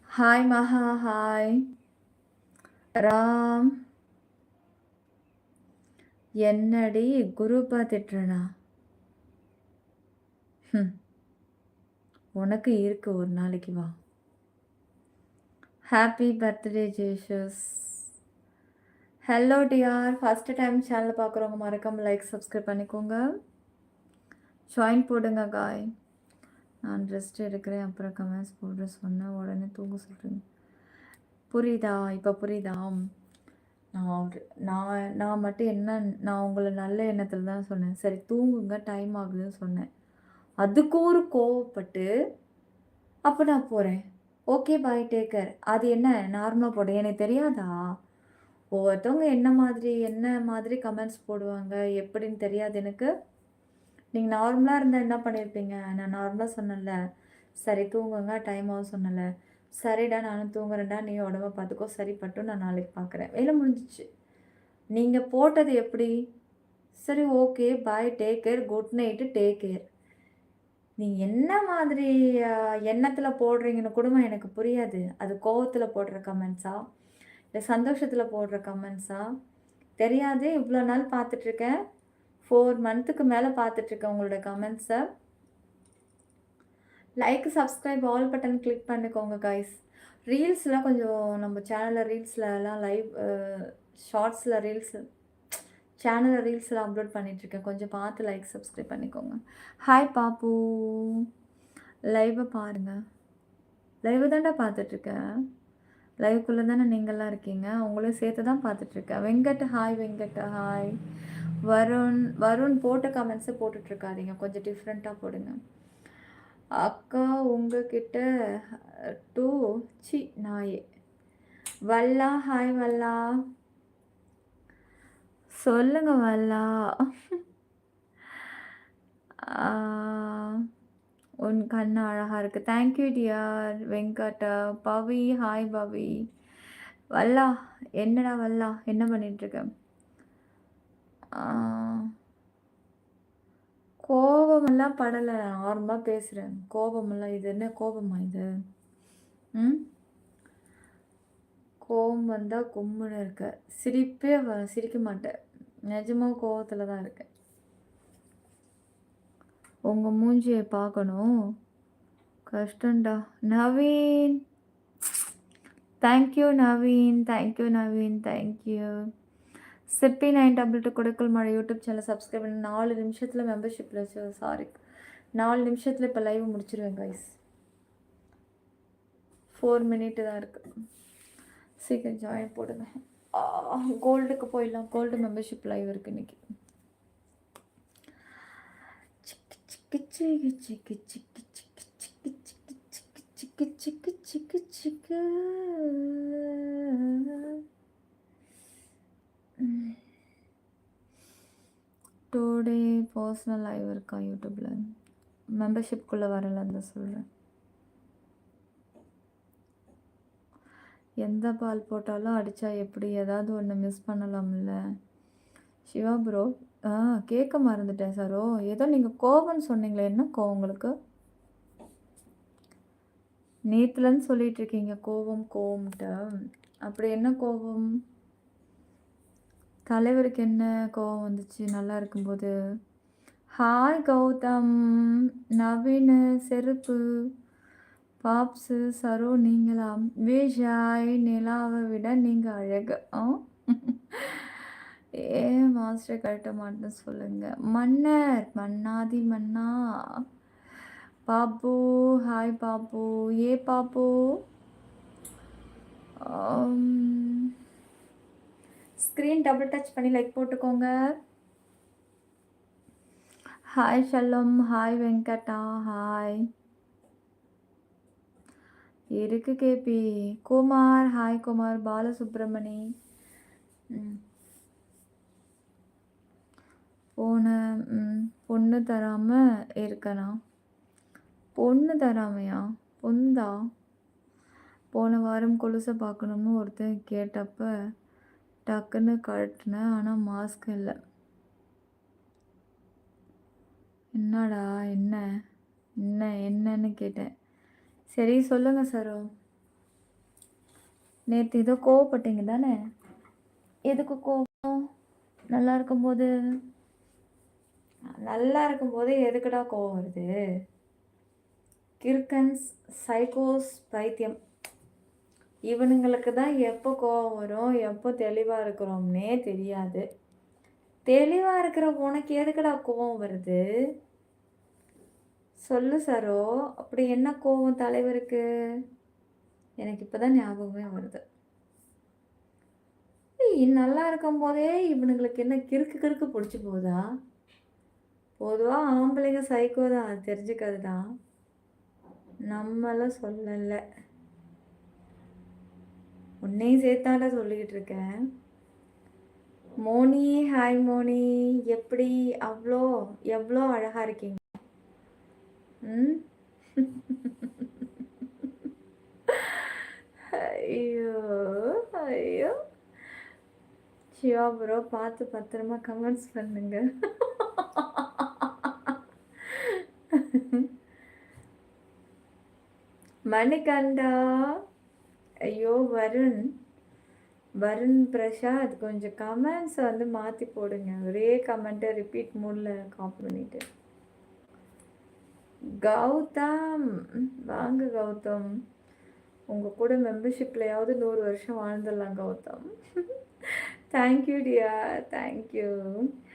ஹாய் மகா, ஹாய் ராம். என்னடி குரூப்பா திட்டுறனா? உனக்கு இருக்கு, ஒரு நாளைக்கு வா. ஹாப்பி பர்த்டே ஜேஷஸ். Hello TR, first time channel பார்க்குறவங்க மறக்காமல் லைக் சப்ஸ்கிரைப் பண்ணிக்கோங்க, ஜாயின் போடுங்க காய். நான் ரெஸ்ட் எடுக்கிறேன், அப்புறம் கமெண்ட்ஸ் போடுற சொன்னால் உடனே தூங்க சொல்கிறேங்க. புரியுதா? இப்போ புரியுதா? நான் மட்டும் என்ன, நான் உங்களை நல்ல எண்ணத்தில் தான் சொன்னேன். சரி தூங்குங்க, டைம் ஆகுதுன்னு சொன்னேன். அதுக்கு ஒரு கோவப்பட்டு அப்போ நான் போகிறேன், ஓகே பாய் டேக் கேர். அது என்ன நார்மலாக போட எனக்கு தெரியாதா? ஒவ்வொருத்தவங்க என்ன மாதிரி கமெண்ட்ஸ் போடுவாங்க எப்படின்னு தெரியாது எனக்கு. நீங்கள் நார்மலாக இருந்தால் என்ன பண்ணியிருப்பீங்க? நான் நார்மலாக சொன்னேன்ல, சரி தூங்குங்க டைம் ஆகும் சொன்னல, சரிடா நானும் தூங்குறேன்டா, நீ உடம்ப பார்த்துக்கோ, சரி பட்டும் நான் நாளைக்கு பார்க்குறேன், வேலை முடிஞ்சிச்சு. நீங்கள் போட்டது எப்படி? சரி okay bye take care, good night, take care. நீங்கள் என்ன மாதிரி எண்ணத்தில் போடுறீங்கன்னு கூட எனக்கு புரியாது. அது கோவத்தில் போடுற கமெண்ட்ஸா இல்லை சந்தோஷத்தில் போடுற கமெண்ட்ஸா தெரியாது. இவ்வளோ நாள் பார்த்துட்ருக்கேன், 4 மந்த்துக்கு மேலே பார்த்துட்ருக்கேன் உங்களோட கமெண்ட்ஸை. Like subscribe all button click பண்ணிக்கோங்க கைஸ். ரீல்ஸ்லாம் கொஞ்சம் நம்ம சேனலில் ரீல்ஸ்லலாம் லைவ் ஷார்ட்ஸில் சேனலில் ரீல்ஸ்லாம் அப்லோட் பண்ணிகிட்ருக்கேன், கொஞ்சம் பார்த்து லைக் சப்ஸ்கிரைப் பண்ணிக்கோங்க. ஹாய் பாப்பு, லைவை பாருங்கள். லைவை தான்டா பார்த்துட்ருக்கேன், லைவுக்குள்ளே தானே நீங்கள்லாம் இருக்கீங்க, உங்களையும் சேர்த்து தான் பார்த்துட்ருக்கேன். Venkat hi, Venkat hi. வருண் போட்ட கமெண்ட்ஸை போட்டுட்ருக்காதீங்க, கொஞ்சம் டிஃப்ரெண்ட்டாக போடுங்க. அக்கா உங்ககிட்ட டூ சி நாயே. வல்லா ஹாய் வல்லா, சொல்லுங்க வல்லா. உன் கண்ணு அழகாக இருக்குது, தேங்க்யூ டியார். வெங்கட்டா பவி ஹாய் பவி. வல்லா என்னடா வல்லா, என்ன பண்ணிகிட்ருக்க? கோபமெல்லாம் படலை, நார்மலாக பேசுகிறேன். கோபமெல்லாம் இது என்ன கோபமா இது? கோபம் வந்தால் கும்முன்னு இருக்க, சிரிக்க மாட்டேன், நிஜமாக கோபத்தில் தான் இருக்கேன். உங்கள் மூஞ்சியை பார்க்கணும், கஷ்டம்டா. Naveen thank you Naveen, thank you Naveen, thank you. சிப்பி 922 கொடுக்கல் மழை யூடியூப் சேனல் சப்ஸ்கிரைப் பண்ணி 4 நிமிஷத்தில் மெம்பர்ஷிப்பில் சாரி 4 நிமிஷத்தில் இப்போ லைவ் முடிச்சிருவேன் கைஸ். 4 மினிட் தான் இருக்குது, சீக்கிரம் ஜாயின் போடுங்க. கோல்டுக்கு போயிடலாம், கோல்டு மெம்பர்ஷிப் லைவ் இருக்குது இன்னைக்கு. சிக்கு சிக்கு சிக்கு சிக்கு சிக்கு சிக்கு சிக்கு சிக்கு சிக்கு. டூடே பர்சனல் லைவ் இருக்கா யூடியூப்பில், மெம்பர்ஷிப்குள்ளே வரலன்னு சொல்கிறேன். எந்த பால் போட்டாலும் அடித்தா எப்படி, ஏதாவது ஒன்று மிஸ் பண்ணலாம்ல சிவா ப்ரோ. கேட்க மறந்துட்டேன் சாரோ, ஏதோ நீங்கள் கோபம்னு சொன்னீங்களே, என்ன கோவம் உங்களுக்கு? நேற்றுலன்னு சொல்லிட்டு இருக்கீங்க கோவம்ட்டு, அப்படி என்ன கோபம்? தலைவருக்கு என்ன கோவம் வந்துச்சு நல்லா இருக்கும்போது? ஹாய் கௌதம், நவீன், செருப்பு, பாப்ஸு, சரோ நீங்களா? விஷாய், நிலாவை விட நீங்கள் அழகு. ஏன் மாஸ்டர் கட்ட மாட்டேன்னு சொல்லுங்க. மன்னர் மன்னாதி மன்னா, பாப்பு ஹாய் பாப்பு. ஏ பாப்பு ஸ்க்ரீன் டபுள் டச் பண்ணி லைக் போட்டுக்கோங்க. ஹாய் ஷல்லம், ஹாய் வெங்கடா, ஹாய் இருக்கு கேபி. குமார் ஹாய் குமார். பாலசுப்ரமணி போன பொண்ணு தராமல் இருக்கனா? பொண்ணு தராமையா? பொந்தா? போன வாரம் கொலுசை பார்க்கணும்னு ஒருத்தன் கேட்டப்ப டக்குன்னு கழட்டினேன், ஆனால் மாஸ்க் இல்லை. என்னடா என்ன என்ன என்னன்னு கேட்டேன். சரி சொல்லுங்கள் சரோ. நேற்று ஏதோ கோவப்பட்டீங்க தானே? எதுக்கு கோவம்? நல்லா இருக்கும்போது எதுக்குடா கோவம் வருது? கிர்கன்ஸ், சைக்கோஸ், பைத்தியம், இவனுங்களுக்கு தான் எப்போ கோவம் வரும், எப்போ தெளிவாக இருக்கிறோம்னே தெரியாது. தெளிவாக இருக்கிற உனக்கு எதுக்குடா கோவம் வருது? சொல்லு சரோ. அப்படி என்ன கோவம் தலைவருக்கு? எனக்கு இப்போ தான் ஞாபகமே வருது. நல்லா இருக்கும் போதே இவனுங்களுக்கு என்ன கிறுக்கு பிடிச்சி போகுதா? பொதுவாக ஆம்பளைங்க சைக்கோ தான், அது தெரிஞ்சுக்கிறது தான். நம்மளாம் சொல்லலை, உன்னையும் சேர்த்தாண்டா சொல்லிக்கிட்டு இருக்கேன். மோனி ஹாய் மோனி, எப்படி எவ்வளோ அழகாக இருக்கீங்க. ஐயோ ஐயோ சிவா ப்ரோ, பார்த்து பத்திரமா கமெண்ட்ஸ் பண்ணுங்க. மணிகண்டா, ஐயோ வருண் பிரசாத், கொஞ்சம் கமெண்ட்ஸை வந்து மாற்றி போடுங்க. ஒரே கமெண்ட்டை ரிப்பீட் மூடில் காப்பி பண்ணிட்டு. கௌதம் வாங்க கௌதம், உங்கள் கூட மெம்பர்ஷிப்லையாவது 100 வருஷம் வாழ்ந்துடலாம் கௌதம். Thank you Diya, thank you.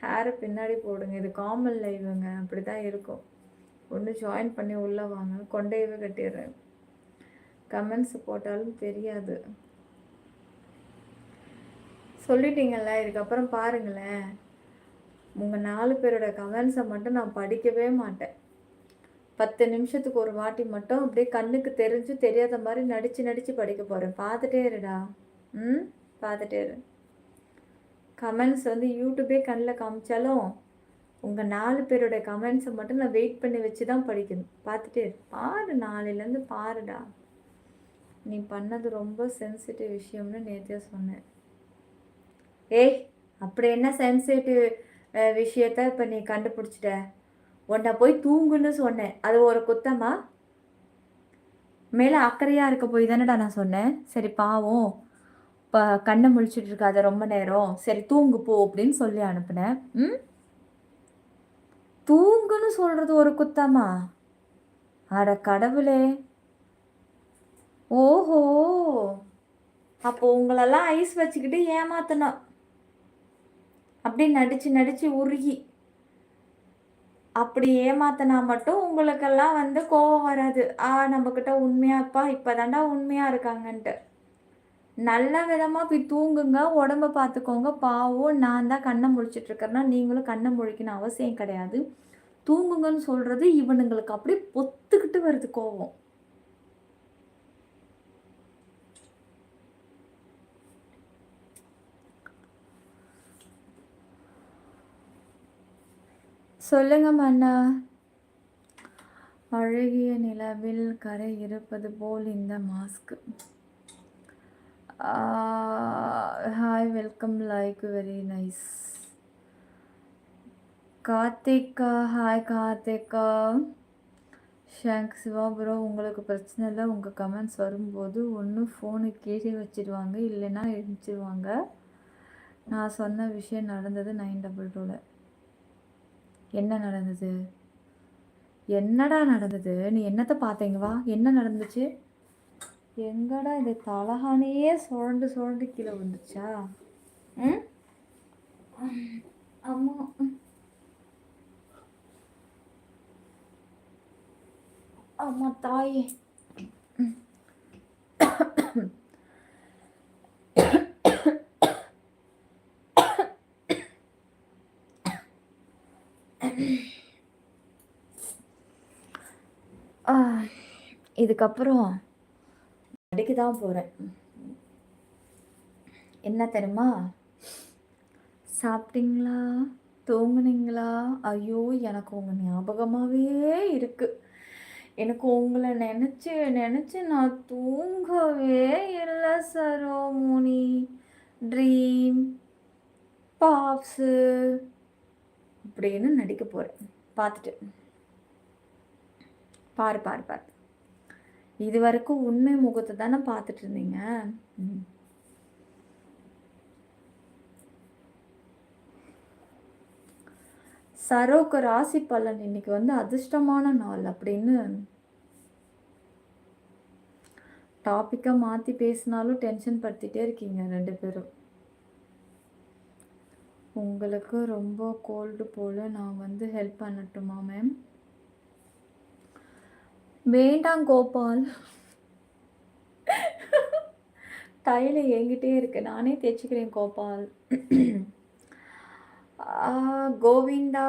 ஹேரை பின்னாடி போடுங்க, இது காமன் லைவுங்க, அப்படி தான் இருக்கும். ஒன்று ஜாயின் பண்ணி உள்ளே வாங்க, கொண்டையவே கட்டிடுறேன். கமெண்ட்ஸ் போட்டாலும் தெரியாது. சொல்லிட்டீங்கல்ல, இதுக்கப்புறம் பாருங்களேன், உங்கள் 4 பேரோட கமெண்ட்ஸை மட்டும் நான் படிக்கவே மாட்டேன். 10 நிமிஷத்துக்கு ஒரு வாட்டி மட்டும் அப்படியே கண்ணுக்கு தெரியாத மாதிரி நடித்து படிக்க போகிறேன். பார்த்துட்டே இருடா. பார்த்துட்டே இரு. கமெண்ட்ஸ் வந்து யூடியூபே கண்ணில் காமிச்சாலும் உங்கள் 4 பேரோட கமெண்ட்ஸை மட்டும் நான் வெயிட் பண்ணி வச்சு தான் படிக்கணும். பார்த்துட்டே இரு. பாரு, நாளையிலேருந்து பாருடா. நீ பண்ணது ரொம்ப சென்சிட்டிவ் விஷயம்னு நேற்றே சொன்னேன். ஏய், அப்படி என்ன சென்சிட்டிவ் விஷயத்த இப்போ நீ கண்டுபிடிச்சிட்ட? உன்னை போய் தூங்குன்னு சொன்னேன், அது ஒரு குத்தமா? மேலே அக்கறையாக இருக்க போய் தானேடா நான் சொன்னேன். சரி பாவம், இப்போ கண்ணை முழிச்சிட்டு இருக்காத ரொம்ப நேரம், சரி தூங்கு போ அப்படின்னு சொல்லி அனுப்புனேன். தூங்குன்னு சொல்கிறது ஒரு குத்தமா? அட கடவுளே. ஓஹோ, அப்போ உங்களெல்லாம் ஐஸ் வச்சுக்கிட்டு ஏமாத்தணும். அப்படி நடித்து உருகி அப்படி ஏமாத்தினா மட்டும் உங்களுக்கெல்லாம் வந்து கோபம் வராது. நம்மக்கிட்ட உண்மையாப்பா இப்போ தாண்டா உண்மையாக இருக்காங்கன்ட்டு. நல்ல விதமாக போய் தூங்குங்க, உடம்ப பார்த்துக்கோங்க. பாவம், நான் தான் கண்ணை முழிச்சிட்ருக்கேன்னா நீங்களும் கண்ணை முழிக்கணும் அவசியம் கிடையாது. தூங்குங்கன்னு சொல்கிறது இவனுங்களுக்கு அப்படியே பொத்துக்கிட்டு வருது கோபம். சொல்லுங்க மன்னா. அழகிய நிலவில் கரை இருப்பது போல் இந்த mask. Hi, welcome, like, very nice. Karthika hi Karthika. ஷேங்க் சிவா ப்ரோ, உங்களுக்கு பிரச்சனை இல்லை. உங்கள் கமெண்ட்ஸ் வரும்போது ஒன்று ஃபோனு கீழே வச்சிடுவாங்க, இல்லைன்னா எழுந்திருவாங்க. நான் சொன்ன விஷயம் நடந்தது 922. என்ன நடந்தது? என்னடா நடந்தது? நீ என்னத்தை பார்த்தீங்க? வா, என்ன நடந்துச்சு? எங்கடா இந்த தலகானையே சுழண்டு கீழே வந்துச்சா? அம்மா, தாயே. இதுக்கப்புறம் நடிக்க தான் போகிறேன். என்ன தெரியுமா? சாப்பிட்டீங்களா? தூங்குனீங்களா? ஐயோ, எனக்கு உங்கள் ஞாபகமாகவே இருக்குது. எனக்கு உங்களை நினச்சி நினச்சி நான் தூங்கவே இல்லை சரோமுனி. ட்ரீம் பாப்ஸு அப்படின்னு நடிக்க போகிறேன். பார்த்துட்டு பாரு பாரு பாரு. இது வரைக்கும் உண்மை முகத்தை தானே பார்த்துட்டு இருந்தீங்க. சரோக்கு ராசி பலன் இன்னைக்கு வந்து அதிர்ஷ்டமான நாள் அப்படின்னு டாப்பிக்கை மாற்றி பேசினாலும் டென்ஷன் படுத்திட்டே இருக்கீங்க 2 பேரும். உங்களுக்கு ரொம்ப கோல்டு போல் நான் வந்து ஹெல்ப் பண்ணட்டுமா மேம்? வேண்டாம் கோபால். கையில் என்கிட்டே இருக்கு, நானே தேய்ச்சிக்கிறேன் கோபால். கோவிந்தா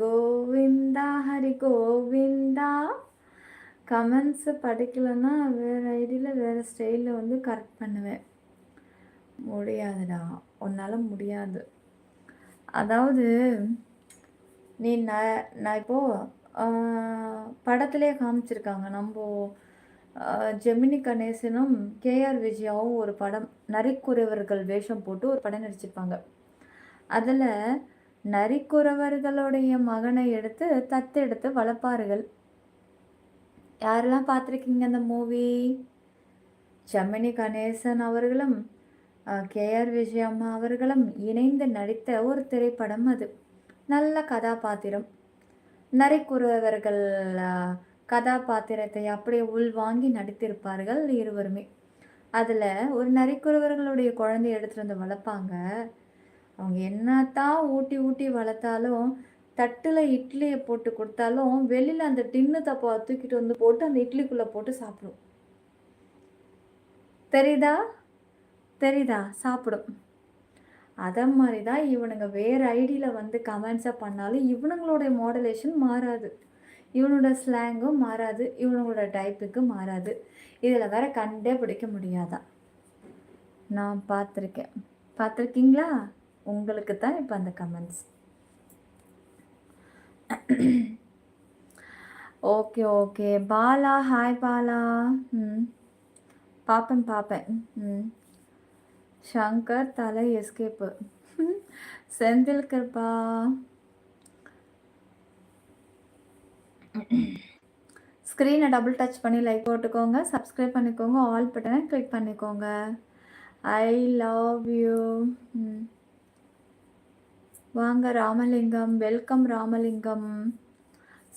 கோவிந்தா ஹரி கோவிந்தா. கமெண்ட்ஸ் படிக்கலைன்னா வேறு ஐடியில் வேறு ஸ்டைலில் வந்து கரெக்ட் பண்ணுவேன். முடியாதுடா, உன்னால் முடியாது. அதாவது நீ நான் இப்போது படத்துலேயே காமிச்சிருக்காங்க. நம்ம ஜெமினி கணேசனும் கேஆர் விஜயாவும் ஒரு படம் நரிக்குறவர்கள் வேஷம் போட்டு ஒரு படம் நடிச்சிருப்பாங்க. அதில் நரிக்குறவர்களுடைய மகனை எடுத்து தத்தெடுத்து வளர்ப்பார்கள். யாரெல்லாம் பார்த்துருக்கீங்க அந்த மூவி? ஜெமினி கணேசன் அவர்களும் கேஆர் விஜயம்மா அவர்களும் இணைந்து நடித்த ஒரு திரைப்படம் அது. நல்ல கதாபாத்திரம். நரிக்குறவர்கள் கதாபாத்திரத்தை அப்படியே உள்வாங்கி நடித்திருப்பார்கள் இருவருமே. அதில் ஒரு நரிக்குறவர்களுடைய குழந்தைய எடுத்துகிட்டு வந்து வளர்ப்பாங்க. அவங்க என்னத்தான் ஊட்டி ஊட்டி வளர்த்தாலும், தட்டில் இட்லியை போட்டு கொடுத்தாலும் வெளியில் அந்த டின்னு தப்பா தூக்கிட்டு வந்து போட்டு அந்த இட்லிக்குள்ளே போட்டு சாப்பிடும். தெரியுதா? சாப்பிடும். அதை மாதிரி தான் இவனுங்க வேறு ஐடியில் வந்து கமெண்ட்ஸை பண்ணாலும் இவனுங்களோட மாடுலேஷன் மாறாது, இவனோட ஸ்லாங்கும் மாறாது, இவனுங்களோட டைப்புக்கு மாறாது. இதில் வேற கண்டே பிடிக்க முடியாதான். நான் பார்த்துருக்கீங்களா? உங்களுக்கு தான் இப்போ அந்த comments. Okay. Bala, hi Bala. பார்ப்பேன். சங்கர் தலை எஸ்கேப்பு. செந்தில் கிருப்பா. ஸ்க்ரீனை டபுள் டச் பண்ணி லைக் போட்டுக்கோங்க, சப்ஸ்கிரைப் பண்ணிக்கோங்க, ஆல் பட்டனை கிளிக் பண்ணிக்கோங்க. ஐ லவ் யூ. வாங்க ராமலிங்கம், வெல்கம் ராமலிங்கம்.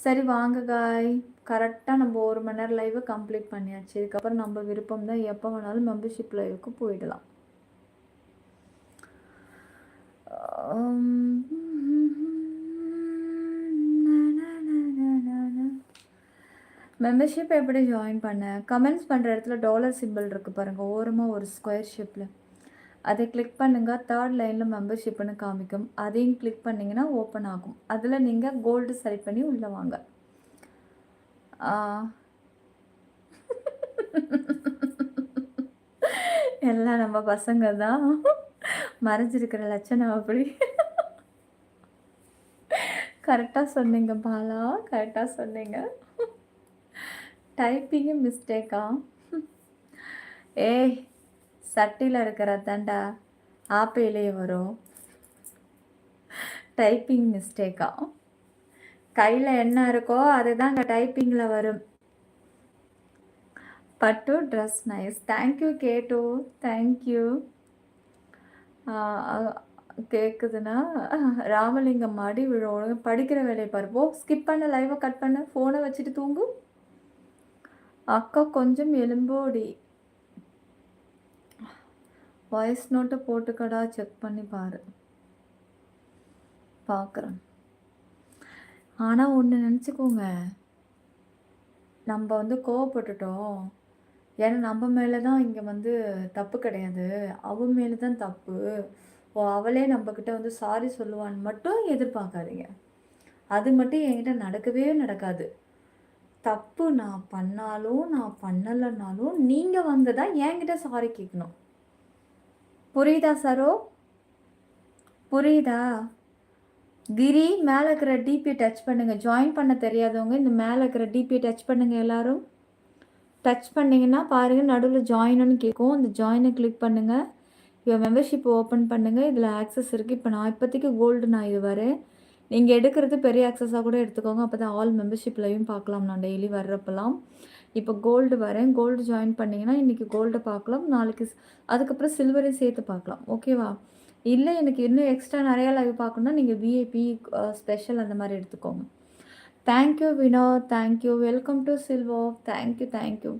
சரி வாங்க காய். கரெக்டாக நம்ம 1 மணி நேரம் லைவை கம்ப்ளீட் பண்ணியாச்சு. இதுக்கப்புறம் நம்ம விருப்பம் தான், எப்போ வேணாலும் மெம்பர்ஷிப் லைவுக்கு போயிடலாம். மெம்பர்ஷிப் எப்படி ஜாயின் பண்ண? கமெண்ட்ஸ் பண்ணுற இடத்துல டாலர் சிம்பிள் இருக்குது பாருங்கள், ஓரமாக ஒரு ஸ்கொயர் ஷேப்பில். அதை கிளிக் பண்ணுங்கள். 3rd லைனில் மெம்பர்ஷிப்னு காமிக்கும், அதையும் கிளிக் பண்ணிங்கன்னா ஓப்பன் ஆகும். அதில் நீங்கள் கோல்டு செலக்ட் பண்ணி உள்ளே வாங்க. எல்லாம் நம்ம பசங்க தான். மறைஞ்சிருக்கிற லட்சணம் அப்படி. கரெக்டாக சொன்னீங்க பாலா, கரெக்டாக சொன்னீங்க. டைப்பிங்கு மிஸ்டேக்கா? ஏய், சட்டியில் இருக்கிறதாண்டா ஆப்பையிலே வரும். டைப்பிங் மிஸ்டேக்கா? கையில் என்ன இருக்கோ அதுதாங்க டைப்பிங்கில் வரும். பட்டு ட்ரெஸ் நைஸ். தேங்க்யூ கேட்டு, தேங்க்யூ. கேட்குதுன்னா ராமலிங்கம் மாடி விழுவோம். படிக்கிற வேலையை பாருப்போ. ஸ்கிப் பண்ண, லைவை கட் பண்ண, ஃபோனை வச்சுட்டு தூங்கு. அக்கா கொஞ்சம் எலும்போடி. வாய்ஸ் நோட்டை போட்டுக்கடா, செக் பண்ணி பாரு. பார்க்குறேன். ஆனால் ஒன்று நினச்சிக்கோங்க, நம்ம வந்து கோவப்பட்டுட்டோம். ஏன்னா நம்ம மேல தான் இங்க வந்து தப்பு கிடையாது. அவ மேல தான் தப்பு. ஓ! அவளே நம்மகிட்ட வந்து சாரி சொல்லுவான்னு மட்டும் எதிர்பார்க்காதீங்க. அது மட்டும் என்கிட்ட நடக்கவே நடக்காது. தப்பு நான் பண்ணாலும், நான் பண்ணலனாலும், நீங்க வந்து தான் என்கிட்ட சாரி கேட்கணும். புரியுதா சரோ? புரியுதா? கிரி மேல இருக்கிற டிபிய டச் பண்ணுங்க. ஜாயின் பண்ண தெரியாதவங்க இந்த மேல இருக்கிற டிபிய டச் பண்ணுங்க எல்லாரும். டச் பண்ணீங்கன்னா பாருங்க நடுவுல ஜாயின்னு கேட்கும். அந்த ஜாயின கிளிக் பண்ணுங்க. மெம்பர்ஷிப் ஓப்பன் பண்ணுங்க. இதில ஆக்சஸ் இருக்கு. இப்போ நான் இப்போதைக்கு கோல்டு நான் இது வரேன். நீங்க எடுக்கிறது பெரிய ஆக்சஸா கூட எடுத்துக்கோங்க. அப்பதான் ஆல் மெம்பர்ஷிப்லயும் பார்க்கலாம் நான் டெய்லி வர்றப்பலாம். இப்போ கோல்டு வரேன். கோல்டு ஜாயின் பண்ணீங்கன்னா, இன்னைக்கு கோல்ட பார்க்கலாம். நாளைக்கு அதுக்கப்புறம் சில்வரையும் சேர்த்து பார்க்கலாம். ஓகேவா? இல்ல எனக்கு இன்னும் எக்ஸ்ட்ரா நெறைய லைவ் பார்க்கணும்னா, நீங்க விஐபி ஸ்பெஷல் அந்த மாரி எடுத்துக்கோங்க. Thank you Vinoth. Thank you. Welcome to சில்வோ. Thank you, thank you.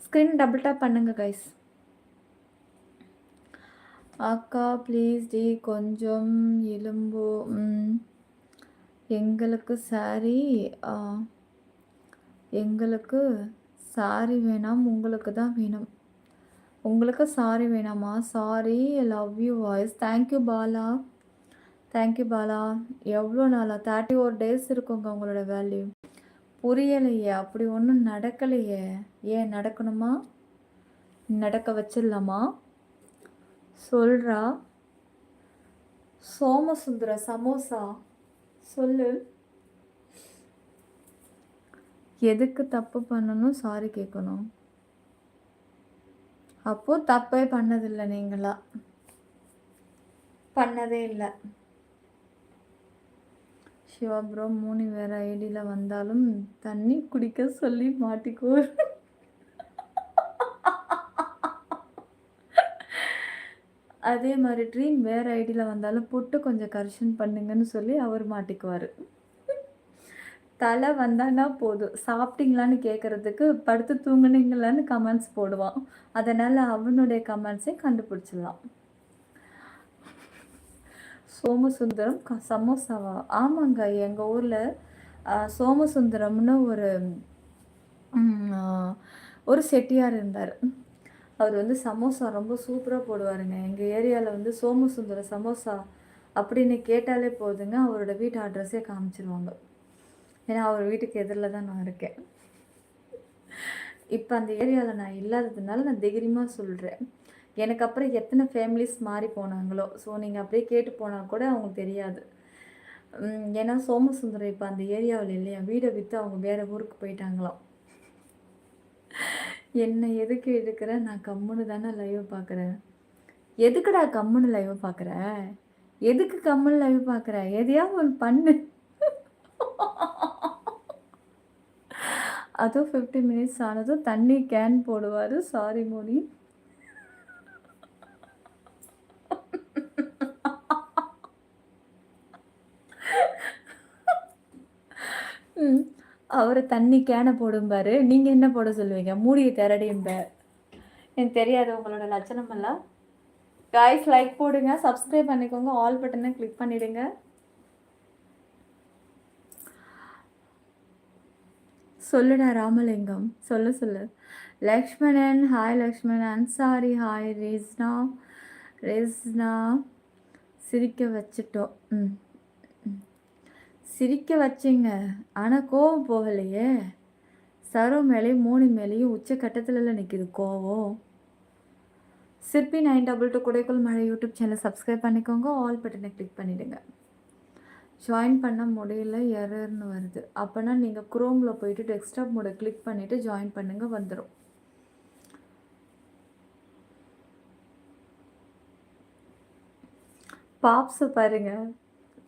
Screen double tap பண்ணுங்க கைஸ். அக்கா ப்ளீஸ் டி கொஞ்சம் எலும்பு எங்களுக்கு சாரி எங்களுக்கு சாரி வேணாம். உங்களுக்கு தான் வேணும். உங்களுக்கு சாரி வேணாமா? Sorry love you voice. Thank you Bala. Thank you Bala. எவ்வளோ நாளா? 31 டேஸ் இருக்குங்க உங்களோட வேல்யூ. புரியலையே. அப்படி ஒன்றும் நடக்கலையே. ஏன் நடக்கணுமா? நடக்க வச்சிடலாமா? சொல்றா. சோமசுந்தர சமோசா சொல்லு. எதுக்கு தப்பு பண்ணணும்? சாரி கேட்கணும். அப்போ தப்பே பண்ணதில்லை நீங்களா? பண்ணதே இல்லை. சிவா ப்ரோ 3 வேற ஐடியில் வந்தாலும் தண்ணி குடிக்க சொல்லி மாட்டிக்கோ. அதே மாதிரி ட்ரீம் வேற ஐடியில் வந்தாலும் புட்டு கொஞ்சம் கரெக்ஷன் பண்ணுங்கன்னு சொல்லி அவர் மாட்டிக்குவார். தலை வந்தானா போதும் சாப்பிட்டீங்களான்னு கேட்குறதுக்கு படுத்து தூங்குனீங்களான்னு கமெண்ட்ஸ் போடுவான். அதனால் அவனுடைய கமெண்ட்ஸையும் கண்டுபிடிச்சிடலாம். சோமசுந்தரம் சமோசாவா? ஆமாங்க, எங்கள் ஊரில் சோமசுந்தரம்னு ஒரு செட்டியார் இருந்தார். அவர் வந்து சமோசா ரொம்ப சூப்பராக போடுவாருங்க. எங்கள் ஏரியாவில் வந்து சோமசுந்தர சமோசா அப்படின்னு கேட்டாலே போதுங்க, அவரோட வீட்டு அட்ரஸே காமிச்சிருவாங்க. ஏன்னா அவர் வீட்டுக்கு எதிரில் தான் நான் இருக்கேன். இப்போ அந்த ஏரியாவில் நான் இல்லாததுனால நான் தைரியமாக சொல்கிறேன். எனக்கு அப்புறம் எத்தனை ஃபேமிலிஸ் மாறி போனாங்களோ. ஸோ நீங்கள் அப்படியே கேட்டு போனால் கூட அவங்களுக்கு தெரியாது. ஏன்னா சோமசுந்தரம் இப்போ அந்த ஏரியாவில் இல்லையா, வீடை விற்று அவங்க வேறு ஊருக்கு போயிட்டாங்களாம். என்ன எதுக்கு எடுக்கிற? நான் கம்முன்னு தானே லைவ் பார்க்குறேன். எதுக்குடா கம்முன்னு லைவ் பார்க்குற? எதுக்கு கம்முன்னு லைவ் பார்க்குற? எதையாவது ஒன்று பண்ணு. அதுவும் 50 மினிட்ஸ் ஆனதும் தண்ணி கேன் போடுவார். சாரி மோனி. அவர் தண்ணி கேனை போடும்பாரு. நீங்கள் என்ன போட சொல்லுவீங்க? மூடியை திரடிம்ப. எனக்கு தெரியாது உங்களோட லட்சணம் எல்லாம். காய்ஸ் லைக் போடுங்க, சப்ஸ்கிரைப் பண்ணிக்கோங்க, ஆல் பட்டனை கிளிக் பண்ணிடுங்க. சொல்லுடா ராமலிங்கம், சொல்லு. லக்ஷ்மணன் ஹாய். லக்ஷ்மணன் அன்சாரி ஹாய். ரேஸ்னா சிரிக்க வச்சுட்டோம். சிரிக்க வச்சிங்க, ஆனால் கோவம் போகலையே. சரோ மேலேயும் 3 மேலேயும் உச்சக்கட்டத்தில் நிற்கிது கோவம். சிற்பி 922 குடைக்குள் மழை யூடியூப் சேனல் சப்ஸ்கிரைப் பண்ணிக்கோங்க, ஆல் பட்டனை கிளிக் பண்ணிவிடுங்க. ஜாயின் பண்ண முடியல, எரர்னு வருது. அப்போனா நீங்கள் குரோமில் போயிட்டு டெஸ்க்டாப் மோடை கிளிக் பண்ணிவிட்டு ஜாயின் பண்ணுங்கள், வந்துடும். பாப்ஸை பாருங்கள்.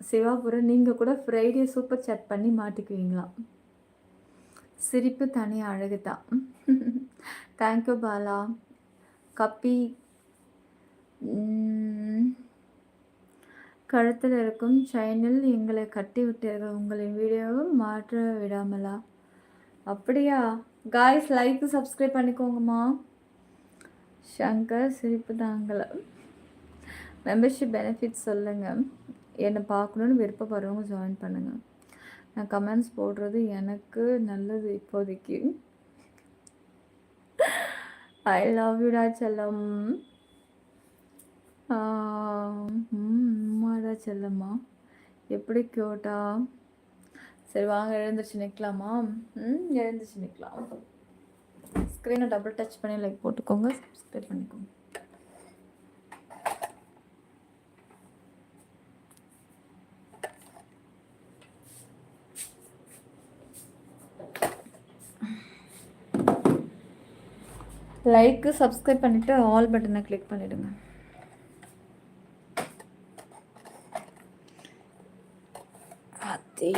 சிவாபுரம் நீங்கள் கூட ஃப்ரைடே சூப்பர் சாட் பண்ணி மாட்டிக்குவீங்களாம். சிரிப்பு தனி அழகு தான். தேங்க்யூ பாலா. கப்பி கழுத்தில் இருக்கும் செயினில் எங்களை கட்டி விட்டீர்கள். உங்களின் வீடியோவை மாற்ற விடாமலா? அப்படியா? காய்ஸ் லைக் சப்ஸ்கிரைப் பண்ணிக்கோங்கம்மா. சங்கர் சிரிப்பு தாங்கலை. மெம்பர்ஷிப் பெனிஃபிட்ஸ் சொல்லுங்கள். என்னை பார்க்கணுன்னு விருப்பப்படுறவங்க ஜாயின் பண்ணுங்கள். நான் கமெண்ட்ஸ் போடுறது எனக்கு நல்லது இப்போதைக்கு. ஐ லவ் யூடா செல்லம். அம்மாடா செல்லம்மா எப்படி க்யூட்டா. சரி வாங்க எழுந்திரிச்சு நிற்கலாமா? எழுந்திரிச்சு நிற்கலாம். ஸ்க்ரீனை டபுள் டச் பண்ணி லைக் போட்டுக்கோங்க, சப்ஸ்கிரைப் பண்ணிக்கோங்க. லைக்கு சப்ஸ்கிரைப் பண்ணிவிட்டு ஆல் பட்டனை கிளிக் பண்ணிவிடுங்க. அதே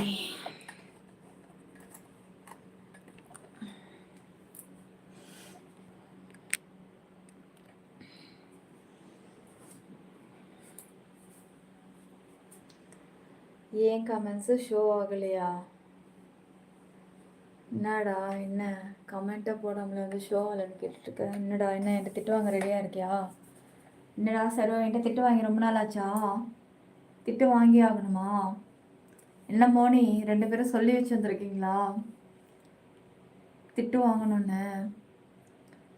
ஏன் கமெண்ட்ஸு ஷோ ஆகலையா? என்னடா என்ன கமெண்ட்டை போடாமல வந்து ஷோ ஆகலன்னு கேட்டுட்ருக்க? என்னடா என்ன என்கிட்ட திட்டு வாங்க ரெடியாக இருக்கியா? என்னடா சரோ என்கிட்ட திட்டு வாங்கி ரொம்ப நாள் ஆச்சா? திட்டு வாங்கி ஆகணுமா? என்ன மோனி 2 பேரும் சொல்லி வச்சு வந்துருக்கீங்களா திட்டு வாங்கணுன்னு?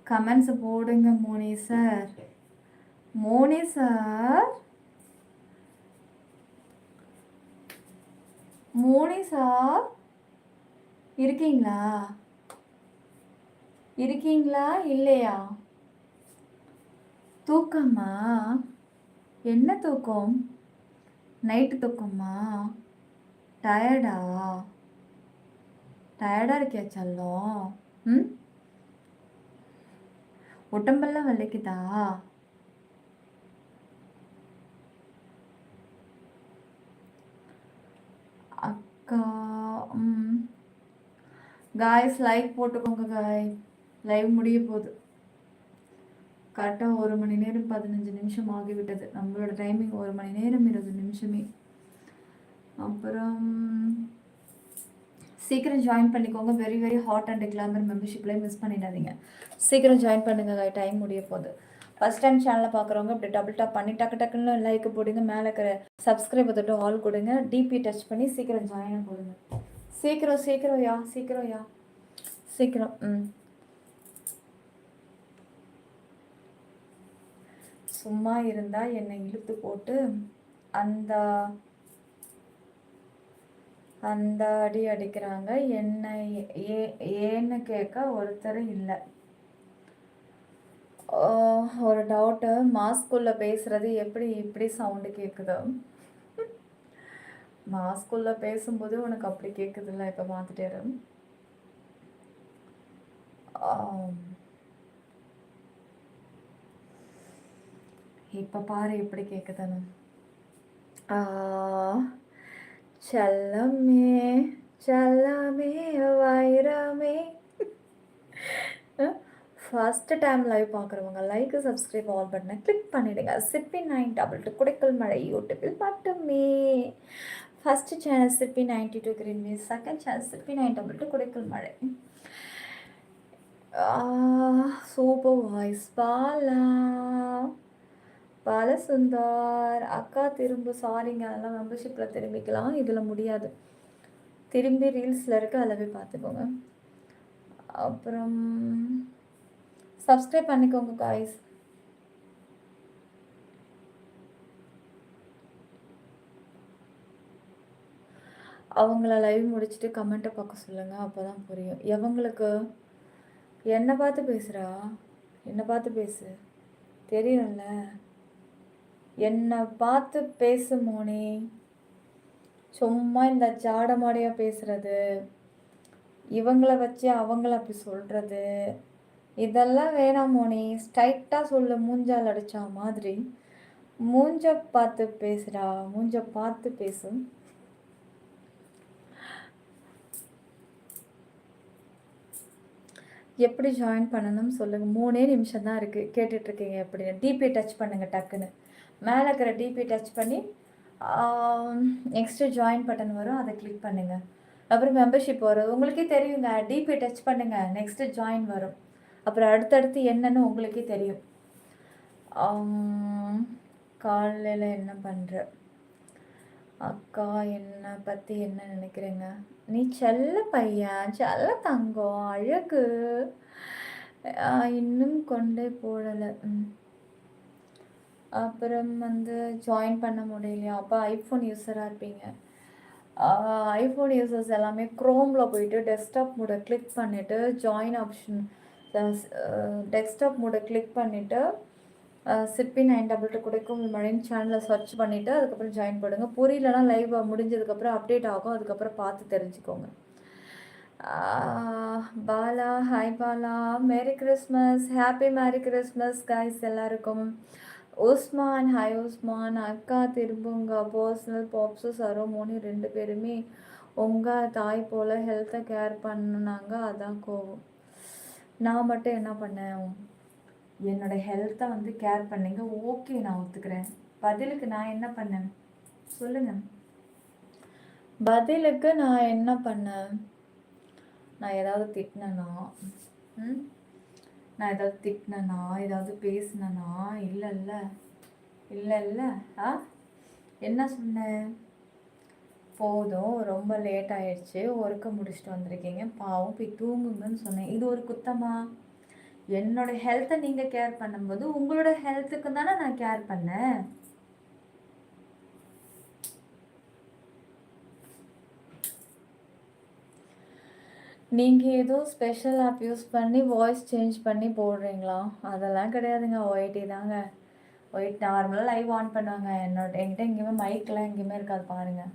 கமெண்ட்ஸ் போடுங்க Moni sir. Moni sir, Moni sir இருக்கீங்களா? இருக்கீங்களா இல்லையா? தூக்கமா? என்ன தூக்கம்? நைட்டு தூக்கமா? டயர்டா? டயர்டாக இருக்கியா செல்லம்? உடம்பெல்லாம் வலிக்குதா? அக்கா காய்ஸ் லைக் போட்டுக்கோங்க காய். லைவ் முடிய போகுது. கரெக்டாக 1 மணி நேரம் 15 நிமிஷம் ஆகிவிட்டது. நம்மளோட டைமிங் 1 மணி நேரம் 20 நிமிஷமே. அப்புறம் சீக்கிரம் ஜாயின் பண்ணிக்கோங்க. Very very hot and glamour மெம்பர்ஷிப்லேயே மிஸ் பண்ணிடாதீங்க. சீக்கிரம் ஜாயின் பண்ணுங்க, டைம் முடிய போகுது. ஃபஸ்ட் டைம் சேனலை பார்க்குறவங்க இப்படி டபுள் டாப் பண்ணி டக்குன்னு லைக் போடுங்க. மேலே இருக்கிற சப்ஸ்கிரைப் தொட்டு ஆல் கொடுங்க. டிபி டச் பண்ணி சீக்கிரம் ஜாயின் போடுங்க. சீக்கிரம் சீக்கிரம் யா சீக்கிரம் யா சீக்கிரம். சும்மா இருந்தால் என்னை இழுத்து போட்டு அந்த அந்த அடி அடிக்கிறாங்க. என்ன ஏன்னு கேட்க ஒருத்தர் இல்லை. ஒரு டவுட்டு, மாஸ்குள்ளே பேசுகிறது எப்படி இப்படி சவுண்டு கேட்குது? மாஸ்குள்ளே பேசும்போது உனக்கு அப்படி கேட்குதுல்ல, இப்போ பார்த்துட்டேரு. இப்போ பாரு எப்படி கேட்குதுன்னு. செல்லமே செல்லமே வைரமே. ஃபஸ்ட்டு டைம் லைவ் பார்க்குறவங்க லைக்கு சப்ஸ்கிரைப் ஆல் பட்டனை கிளிக் பண்ணிவிடுங்க. சிப்பி 922 குடைக்கல் மழை யூடியூப்பில் மட்டுமே. ஃபஸ்ட்டு சேனல் சிப்பி 92 கிரீன்வே, செகண்ட் சேனல் சிப்பி 922 குடைக்கல் மழை. சூப்பர் வாய்ஸ் பாலசுந்தர் அக்கா. திரும்ப சாரிங்க, அதெல்லாம் மெம்பர்ஷிப்பில் திரும்பிக்கலாம், இதில் முடியாது. திரும்பி ரீல்ஸில் இருக்க அளவே பார்த்துக்கோங்க. அப்புறம் சப்ஸ்கிரைப் பண்ணிக்கோங்க காய்ஸ். அவங்கள லைவ் முடிச்சுட்டு கமெண்ட்டை பார்க்க சொல்லுங்கள், அப்போ தான் புரியும். எவங்களுக்கு என்னை பார்த்து பேசுகிறா? என்னை பார்த்து பேசு, தெரியும்ல. என்னை பார்த்து பேசு மோனி. சும்மா இந்த ஜாடமாடியாக பேசுகிறது, இவங்கள வச்சு அவங்கள அப்படி சொல்கிறது, இதெல்லாம் வேணாம் மோனி. ஸ்ட்ரைட்டாக சொல்லு, மூஞ்சால் அடித்தா மாதிரி. மூஞ்ச பார்த்து பேசுகிறா, மூஞ்ச பார்த்து பேசு. எப்படி ஜாயின் பண்ணணும்னு சொல்லுங்கள். 3 நிமிஷம் தான் இருக்குது. கேட்டுட்ருக்கீங்க எப்படின்னு. டிபி டச் பண்ணுங்கள் டக்குன்னு. மேலே இருக்கிற டிபி டச் பண்ணி நெக்ஸ்ட்டு ஜாயின் பட்டன் வரும், அதை கிளிக் பண்ணுங்கள். அப்புறம் மெம்பர்ஷிப் வரும், உங்களுக்கே தெரியுங்க. டிபி டச் பண்ணுங்கள், நெக்ஸ்ட்டு ஜாயின் வரும். அப்புறம் அடுத்தடுத்து என்னன்னு உங்களுக்கே தெரியும். காலையில் என்ன பண்ணுற அக்கா? என்னை பற்றி என்ன நினைக்கிறேங்க? நீ செல்ல பையன், செல்ல தங்கம், அழகு. இன்னும் கொண்டே போடலை. அப்புறம் ஜாயின் பண்ண முடியலையா? அப்போ ஐஃபோன் யூஸராக இருப்பீங்க. ஐஃபோன் யூசர்ஸ் எல்லாமே க்ரோமில் போயிட்டு டெஸ்க்டாப் மோடை கிளிக் பண்ணிவிட்டு ஜாயின் ஆப்ஷன் டெஸ்க்டாப் மோடை கிளிக் பண்ணிவிட்டு சிப்பி 922 குடைக்கும் மழைன்னு சேனலை சர்ச் பண்ணிவிட்டு அதுக்கப்புறம் ஜாயின் பண்ணுங்க. புரியலன்னா லைவ் முடிஞ்சதுக்கப்புறம் அப்டேட் ஆகும், அதுக்கப்புறம் பார்த்து தெரிஞ்சுக்கோங்க. Bala, hi Bala, merry Christmas, happy merry Christmas guys எல்லாருக்கும். உஸ்மான், ஹாய் உஸ்மான். அக்கா திரும்புங்க, பர்சனல் பாப்ஸு சரோமோனி 2 பேருமே உங்கள் தாய் போல் ஹெல்த்தை கேர் பண்ணாங்க, அதான் கோவம். நான் மட்டும் என்ன பண்ணேன்? என்னோட ஹெல்த்தை கேர் பண்ணீங்க, ஓகே, நான் ஒத்துக்கிறேன். பதிலுக்கு நான் என்ன பண்ணேன் சொல்லுங்க. பதிலுக்கு நான் என்ன பண்ணேன்? நான் ஏதாவது திட்டினேனா? நான் ஏதாவது திட்டினேனா? ஏதாவது பேசினேனா? இல்லை இல்லை இல்லை இல்லை. என்ன சொன்னேன்? போதும், ரொம்ப லேட் ஆயிடுச்சு, ஒர்க்கை முடிச்சுட்டு வந்திருக்கீங்க, பாவம் போய் தூங்குங்கன்னு சொன்னேன். இது ஒரு குத்தமா? என்னோட ஹெல்த்தை நீங்கள் கேர் பண்ணும்போது உங்களோட ஹெல்த்துக்கு தானே நான் கேர் பண்ணேன். நீங்கள் ஏதோ ஸ்பெஷல் ஆப் யூஸ் பண்ணி வாய்ஸ் சேஞ்ச் பண்ணி போடுறீங்களா? அதெல்லாம் கிடையாதுங்க, ஒயிட்டி தாங்க. ஒயிட் நார்மலாக லைவ் ஆன் பண்ணுவாங்க. என்கிட்ட எங்கேயுமே மைக்கெல்லாம் எங்கேயுமே இருக்காது பாருங்கள்.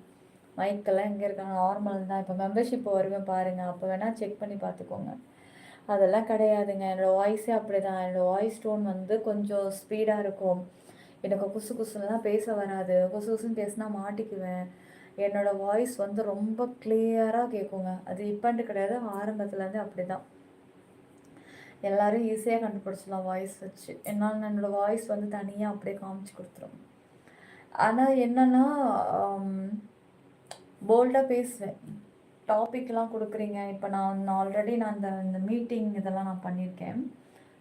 மைக்கெல்லாம் எங்கே இருக்காங்க, நார்மல் தான். இப்போ மெம்பர்ஷிப் வருவேன் பாருங்கள், அப்போ வேணால் செக் பண்ணி பார்த்துக்கோங்க. அதெல்லாம் கிடையாதுங்க. என்னோடய வாய்ஸே அப்படி தான். என்னோடய வாய்ஸ் டோன் கொஞ்சம் ஸ்பீடாக இருக்கும். எனக்கு குசு குசுலாம் பேச வராது. குசு குசுன்னு பேசினா மாட்டிக்குவேன். என்னோடய வாய்ஸ் ரொம்ப கிளியராக கேட்குங்க. அது இப்போன்ட்டு கிடையாது, ஆரம்பத்துலேருந்து அப்படி தான். எல்லோரும் ஈஸியாக கண்டுபிடிச்சிடலாம் வாய்ஸ் வச்சு. என்னால் என்னோடய வாய்ஸ் தனியாக அப்படியே காமிச்சு கொடுத்துரும். ஆனால் என்னென்னா போல்டாக பேசுவேன். டாபிக்லாம் கொடுக்குறீங்க. இப்போ நான் ஆல்ரெடி இந்த மீட்டிங் இதெல்லாம் நான் பண்ணியிருக்கேன்.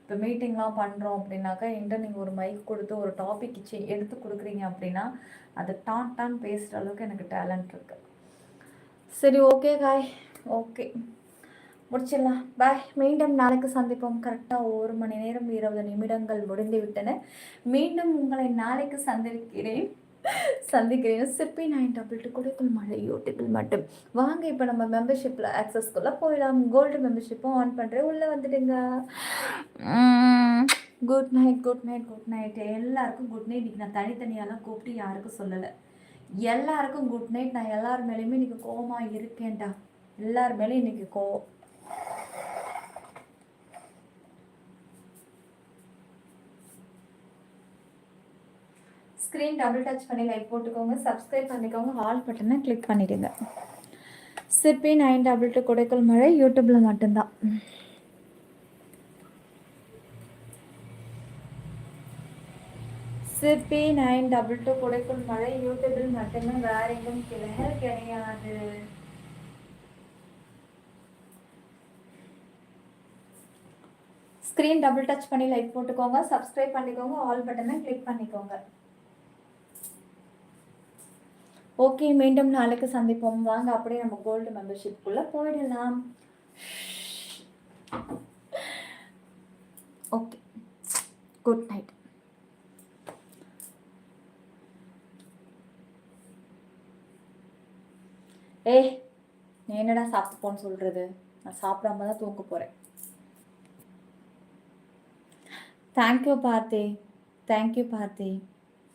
இப்போ மீட்டிங்லாம் பண்ணுறோம் அப்படின்னாக்கா என்கிட்ட நீங்கள் ஒரு மைக் கொடுத்து ஒரு டாபிக் எடுத்து கொடுக்குறீங்க அப்படின்னா அதை டான் பேசுகிற அளவுக்கு எனக்கு டேலண்ட் இருக்குது. சரி, ஓகே காய், ஓகே, முடிச்சிடலாம். பாய். மீண்டும் நாளைக்கு சந்திப்போம். கரெக்டாக 1 மணி நேரம் 20 நிமிடங்கள் முடிந்து விட்டன. மீண்டும் உங்களை நாளைக்கு சந்திக்கிறேன். சிப்பி 922 குடைக்குள் மழை யூடியூபில் மட்டும். வாங்க இப்போ நம்ம மெம்பர்ஷிப்பில் ஆக்சஸ்க்குள்ளே போயிடலாம். கோல்டு மெம்பர்ஷிப்பும் ஆன் பண்ணுறேன், உள்ளே வந்துடுங்க. Good night, good night, good night. எல்லாருக்கும் குட் நைட். இன்றைக்கி நான் தனித்தனியாலாம் கூப்பிட்டு யாருக்கும் சொல்லலை. எல்லாருக்கும் குட் நைட். நான் எல்லார் மேலேயுமே இன்றைக்கி கோவமாக இருக்கேன்டா. எல்லார் மேலேயும் இன்றைக்கி கோவம். ஸ்க்ரீன் டபுள் டச் பண்ணி லைக் போட்டுக்கோங்க, சப்ஸ்கிரைப் பண்ணிக்கோங்க, ஆல் பட்டனை கிளிக் பண்ணிடுங்க. சிப்பி 922 குடைக்குள் மழை யூடியூப்பில் மட்டும்தான். சிப்பி 922 குடைக்குள் மழை யூடியூபில் மட்டும்தான், வேற எங்கும் கிடையாது. ஸ்க்ரீன் டபுள் டச் பண்ணி லைக் போட்டுக்கோங்க, சப்ஸ்கிரைப் பண்ணிக்கோங்க, ஆல் பட்டனை கிளிக் பண்ணிக்கோங்க. ஓகே, மீண்டும் நாளைக்கு சந்திப்போம். வாங்க அப்படியே நம்ம கோல்டு மெம்பர்ஷிப்புக்குள்ளே போயிடலாம். Okay, good night. நீ என்னடா சாப்பிட்டு போன்னு சொல்கிறது? நான் சாப்பிடாம தான் தூங்க போகிறேன். தேங்க்யூ பார்த்தி, தேங்க்யூ பார்த்தி.